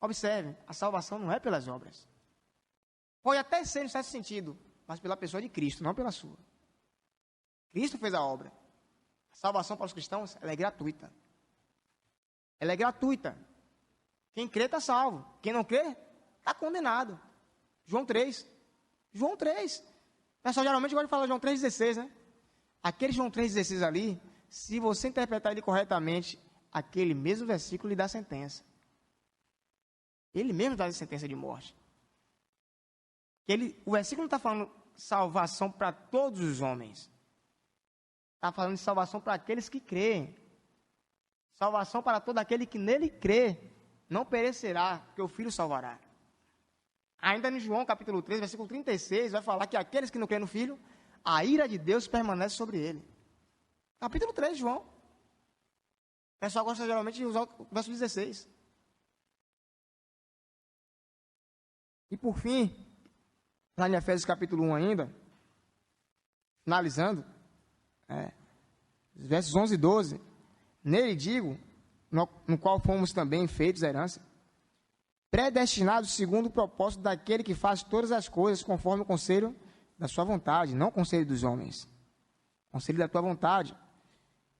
Observe, a salvação não é pelas obras. Pode até ser, em certo sentido, mas pela pessoa de Cristo, não pela sua. Cristo fez a obra. A salvação para os cristãos, ela é gratuita. Ela é gratuita. Quem crê está salvo. Quem não crê, está condenado. João 3. O pessoal geralmente gosta de falar João 3,16, né? Aquele João 3,16 ali, se você interpretar ele corretamente, aquele mesmo versículo lhe dá sentença. Ele mesmo dá a sentença de morte. O versículo não está falando salvação para todos os homens. Está falando de salvação para aqueles que creem. Salvação para todo aquele que nele crê. Não perecerá, porque o Filho salvará. Ainda em João capítulo 3, versículo 36, vai falar que aqueles que não creem no Filho, a ira de Deus permanece sobre ele. Capítulo 3 de João. O pessoal gosta geralmente de usar o verso 16. E por fim, lá em Efésios capítulo 1 ainda, finalizando, versos 11 e 12, nele digo, no qual fomos também feitos herança, predestinados segundo o propósito daquele que faz todas as coisas conforme o conselho da sua vontade, não o conselho dos homens, conselho da tua vontade.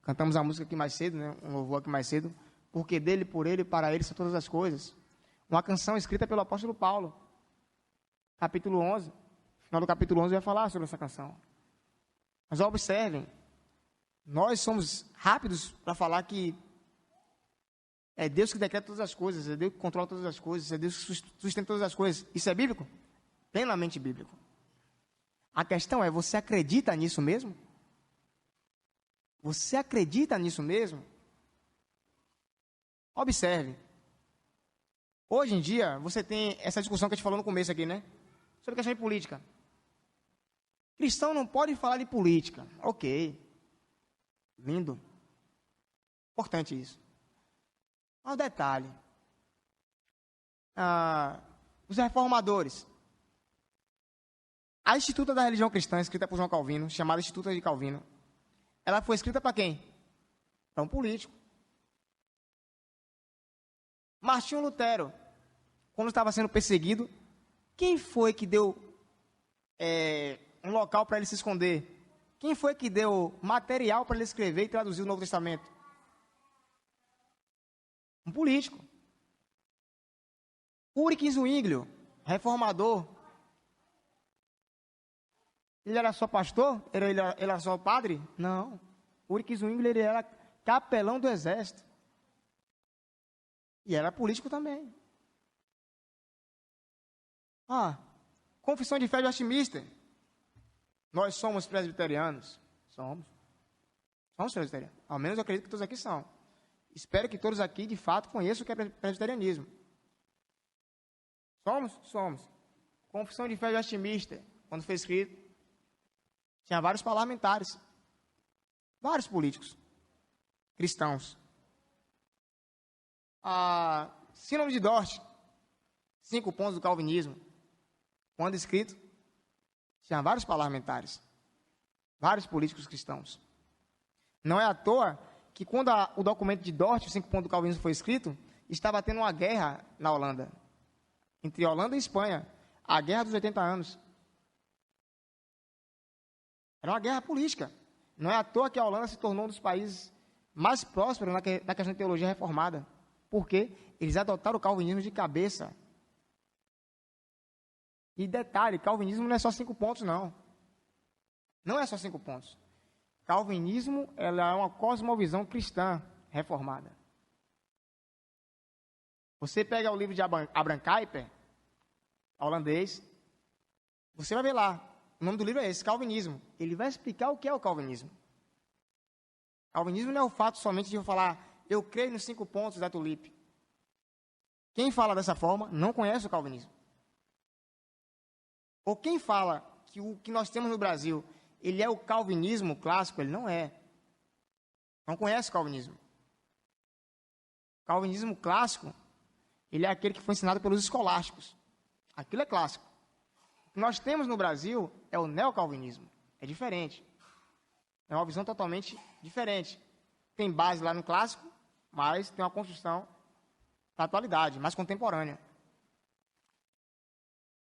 Cantamos a música aqui mais cedo, né? Um louvor aqui mais cedo, porque dele, por ele e para ele são todas as coisas. Uma canção escrita pelo apóstolo Paulo, capítulo 11, final do capítulo 11 vai falar sobre essa canção. Mas observem, nós somos rápidos para falar que é Deus que decreta todas as coisas, é Deus que controla todas as coisas, é Deus que sustenta todas as coisas. Isso é bíblico? Plenamente bíblico. A questão é, você acredita nisso mesmo? Você acredita nisso mesmo? Observe. Hoje em dia, você tem essa discussão que a gente falou no começo aqui, né? Sobre questão de política. Cristão não pode falar de política. Ok. Lindo. Importante isso. Mas um detalhe. Os reformadores. A Instituta da Religião Cristã, escrita por João Calvino, chamada Instituta de Calvino, ela foi escrita para quem? Para um político. Martinho Lutero, quando estava sendo perseguido, quem foi que deu um local para ele se esconder? Quem foi que deu material para ele escrever e traduzir o Novo Testamento? Um político. Ulrich Zwinglio, reformador. Ele era só pastor? Ele era só padre? Não. Ulrich Zwinglio, ele era capelão do exército. E era político também. Confissão de fé de Westminster. Nós somos presbiterianos. Somos presbiterianos. Ao menos eu acredito que todos aqui são. Espero que todos aqui, de fato, conheçam o que é presbiterianismo. Somos. Confissão de fé de Westminster, quando foi escrito, tinha vários parlamentares, vários políticos, cristãos. Sínodo de Dort, 5 pontos do calvinismo, quando escrito, tinha vários parlamentares, vários políticos cristãos. Não é à toa que quando o documento de Dort, os 5 pontos do calvinismo, foi escrito, estava tendo uma guerra na Holanda, entre Holanda e Espanha, a guerra dos 80 anos. Era uma guerra política. Não é à toa que a Holanda se tornou um dos países mais prósperos na questão de teologia reformada. Por quê? Eles adotaram o calvinismo de cabeça. E detalhe, calvinismo não é só 5 pontos, não. Não é só 5 pontos. Calvinismo, ela é uma cosmovisão cristã reformada. Você pega o livro de Abraham Kuyper, holandês, você vai ver lá, o nome do livro é esse, Calvinismo. Ele vai explicar o que é o calvinismo. Calvinismo não é o fato somente de eu falar, eu creio nos 5 pontos da Tulipe. Quem fala dessa forma não conhece o calvinismo. Ou quem fala que o que nós temos no Brasil, ele é o calvinismo clássico, ele não é. Não conhece o calvinismo. O calvinismo clássico, ele é aquele que foi ensinado pelos escolásticos. Aquilo é clássico. O que nós temos no Brasil é o neocalvinismo. É diferente. É uma visão totalmente diferente. Tem base lá no clássico, mas tem uma construção da atualidade, mais contemporânea.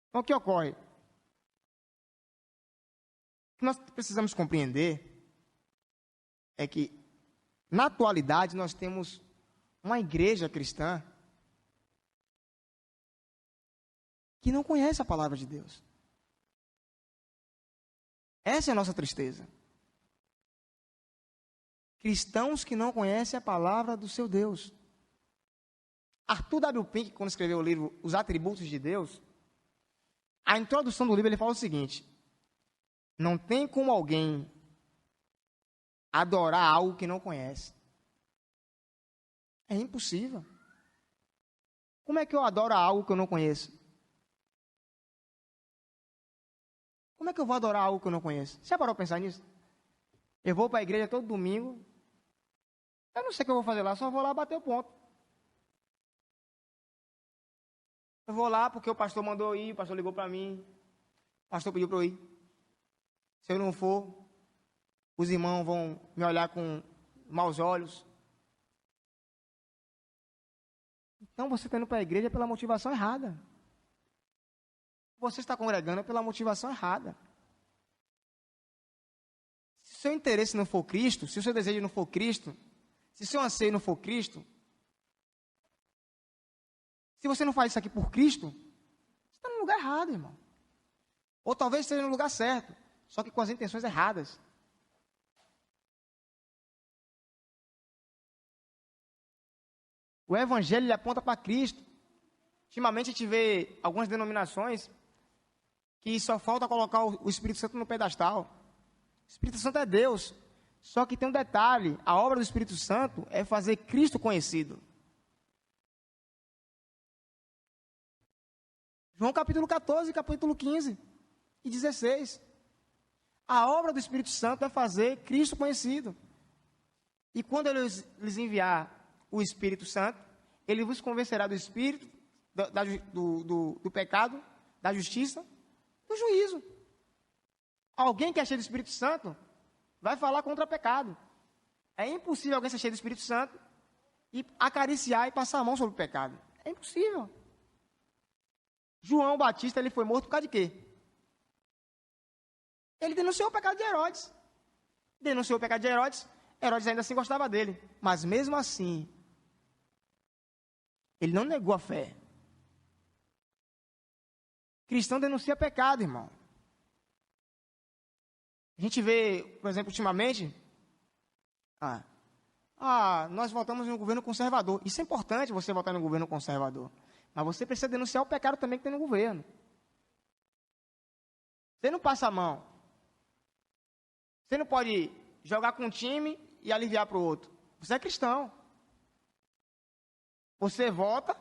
Então, o que ocorre? O que nós precisamos compreender é que, na atualidade, nós temos uma igreja cristã que não conhece a palavra de Deus. Essa é a nossa tristeza. Cristãos que não conhecem a palavra do seu Deus. Arthur W. Pink, quando escreveu o livro Os Atributos de Deus, a introdução do livro ele fala o seguinte: não tem como alguém adorar algo que não conhece. É impossível. Como é que eu adoro algo que eu não conheço? Como é que eu vou adorar algo que eu não conheço? Você já parou para pensar nisso? Eu vou para a igreja todo domingo. Eu não sei o que eu vou fazer lá, só vou lá bater o ponto. Eu vou lá porque o pastor mandou ir, o pastor ligou para mim, o pastor pediu para eu ir. Se eu não for, os irmãos vão me olhar com maus olhos. Então você está indo para a igreja pela motivação errada. Você está congregando pela motivação errada. Se o seu interesse não for Cristo, se o seu desejo não for Cristo, se o seu anseio não for Cristo, se você não faz isso aqui por Cristo, você está no lugar errado, irmão. Ou talvez esteja no lugar certo, só que com as intenções erradas. O Evangelho ele aponta para Cristo. Ultimamente a gente vê algumas denominações que só falta colocar o Espírito Santo no pedestal. O Espírito Santo é Deus. Só que tem um detalhe, a obra do Espírito Santo é fazer Cristo conhecido. João capítulo 14, capítulo 15 e 16. A obra do Espírito Santo é fazer Cristo conhecido. E quando ele lhes enviar o Espírito Santo, ele vos convencerá do Espírito, do pecado, da justiça, do juízo. Alguém que é cheio do Espírito Santo vai falar contra o pecado. É impossível alguém ser cheio do Espírito Santo e acariciar e passar a mão sobre o pecado. É impossível. João Batista ele foi morto por causa de quê? Ele denunciou o pecado de Herodes. Denunciou o pecado de Herodes. Herodes ainda assim gostava dele. Mas mesmo assim, ele não negou a fé. Cristão denuncia pecado, irmão. A gente vê, por exemplo, ultimamente, nós votamos em um governo conservador. Isso é importante, você votar no governo conservador. Mas você precisa denunciar o pecado também que tem no governo. Você não passa a mão. Você não pode jogar com um time e aliviar para o outro. Você é cristão. Você vota.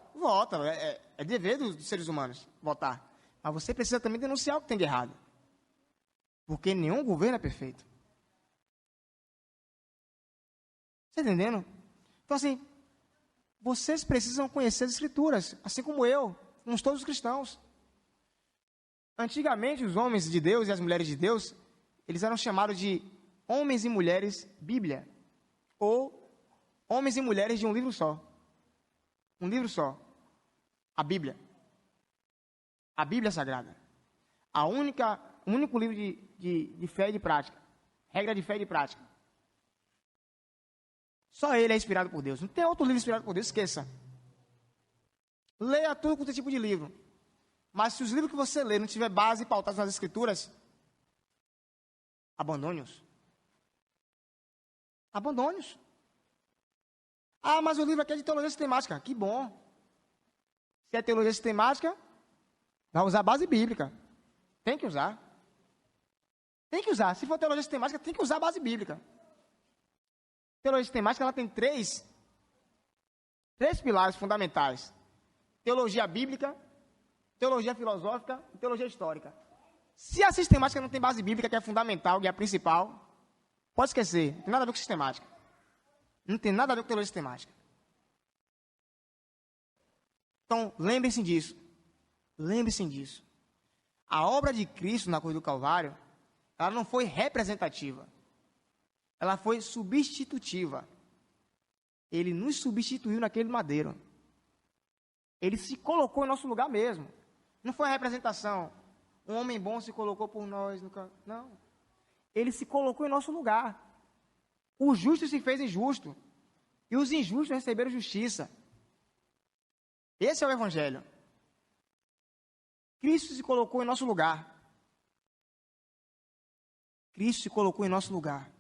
É dever dos seres humanos votar. Mas você precisa também denunciar o que tem de errado. Porque nenhum governo é perfeito. Você está entendendo? Então, assim, vocês precisam conhecer as Escrituras, assim como eu, como todos os cristãos. Antigamente, os homens de Deus e as mulheres de Deus, eles eram chamados de homens e mulheres Bíblia, ou homens e mulheres de um livro só. Um livro só. A Bíblia. A Bíblia Sagrada. O único livro de fé e de prática. Regra de fé e de prática. Só ele é inspirado por Deus. Não tem outro livro inspirado por Deus, esqueça. Leia tudo quanto é tipo de livro. Mas se os livros que você lê não tiver base pautados nas Escrituras, abandone-os. Abandone-os. Mas o livro aqui é de teologia sistemática. Que bom. Se é teologia sistemática, vai usar a base bíblica. Tem que usar. Tem que usar. Se for teologia sistemática, tem que usar a base bíblica. Teologia sistemática, ela tem três 3 pilares fundamentais: teologia bíblica, teologia filosófica e teologia histórica. Se a sistemática não tem base bíblica, que é fundamental, que é a principal, pode esquecer, não tem nada a ver com sistemática. Não tem nada a ver com teologia sistemática. Então, lembre-se disso. Lembre-se disso. A obra de Cristo na cruz do Calvário, ela não foi representativa. Ela foi substitutiva. Ele nos substituiu naquele madeiro. Ele se colocou em nosso lugar mesmo. Não foi a representação. Um homem bom se colocou por nós. Não. Ele se colocou em nosso lugar. O justo se fez injusto. E os injustos receberam justiça. Esse é o Evangelho. Cristo se colocou em nosso lugar. Cristo se colocou em nosso lugar.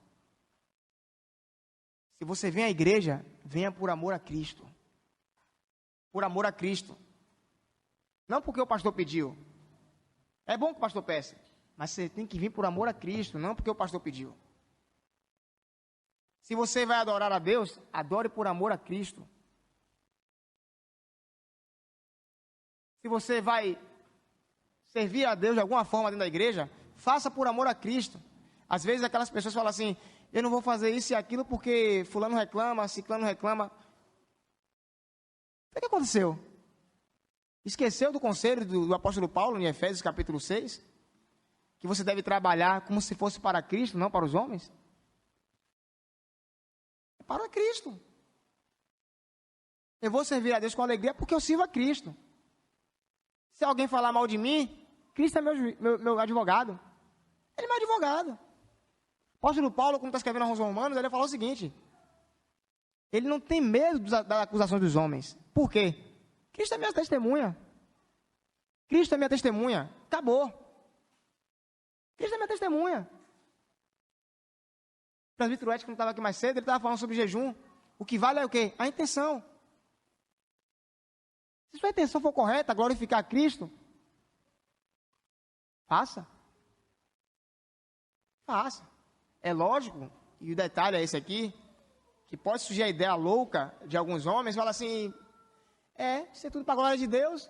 Se você vem à igreja, venha por amor a Cristo. Por amor a Cristo. Não porque o pastor pediu. É bom que o pastor peça. Mas você tem que vir por amor a Cristo, não porque o pastor pediu. Se você vai adorar a Deus, adore por amor a Cristo. Se você vai servir a Deus de alguma forma dentro da igreja, faça por amor a Cristo. Às vezes aquelas pessoas falam assim, eu não vou fazer isso e aquilo porque fulano reclama, ciclano reclama. O que aconteceu? Esqueceu do conselho do apóstolo Paulo em Efésios capítulo 6? Que você deve trabalhar como se fosse para Cristo, não para os homens? É para Cristo. Eu vou servir a Deus com alegria porque eu sirvo a Cristo. Se alguém falar mal de mim, Cristo é meu advogado. Ele é meu advogado. O apóstolo Paulo, quando está escrevendo aos Romanos, ele falou o seguinte: ele não tem medo das acusações dos homens. Por quê? Cristo é minha testemunha. Cristo é minha testemunha. Acabou. Cristo é minha testemunha. O presbítero Ético não estava aqui mais cedo, ele estava falando sobre jejum. O que vale é o quê? A intenção. Se sua intenção for correta, glorificar a Cristo, faça. Faça. É lógico, e o detalhe é esse aqui, que pode surgir a ideia louca de alguns homens, falar assim, isso é tudo para a glória de Deus,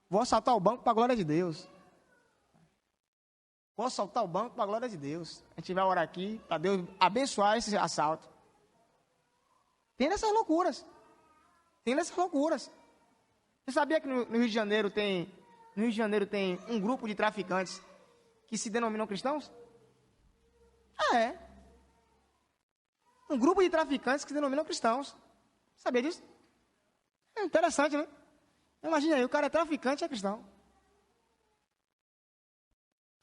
vou assaltar o banco para a glória de Deus. Vou assaltar o banco para a glória de Deus. A gente vai orar aqui para Deus abençoar esse assalto. Tem dessas loucuras. Tem dessas loucuras. Você sabia que no Rio de Janeiro tem um grupo de traficantes que se denominam cristãos? É. Um grupo de traficantes que se denominam cristãos. Sabia disso? É interessante, né? Imagina aí, o cara é traficante e é cristão.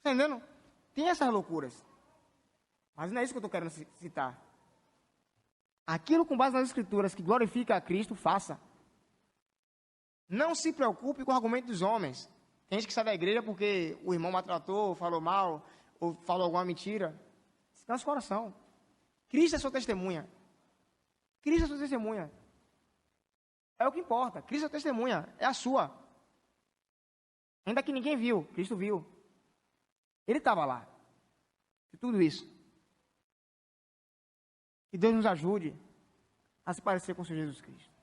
Tá entendendo? Tem essas loucuras. Mas não é isso que eu estou querendo citar. Aquilo com base nas escrituras que glorifica a Cristo, faça. Não se preocupe com o argumento dos homens. Tem gente que sai da igreja porque o irmão maltratou, falou mal, ou falou alguma mentira. Descansa o coração. Cristo é sua testemunha. Cristo é sua testemunha. É o que importa. Cristo é a testemunha. É a sua. Ainda que ninguém viu, Cristo viu. Ele estava lá. E tudo isso. Que Deus nos ajude a se parecer com o Senhor Jesus Cristo.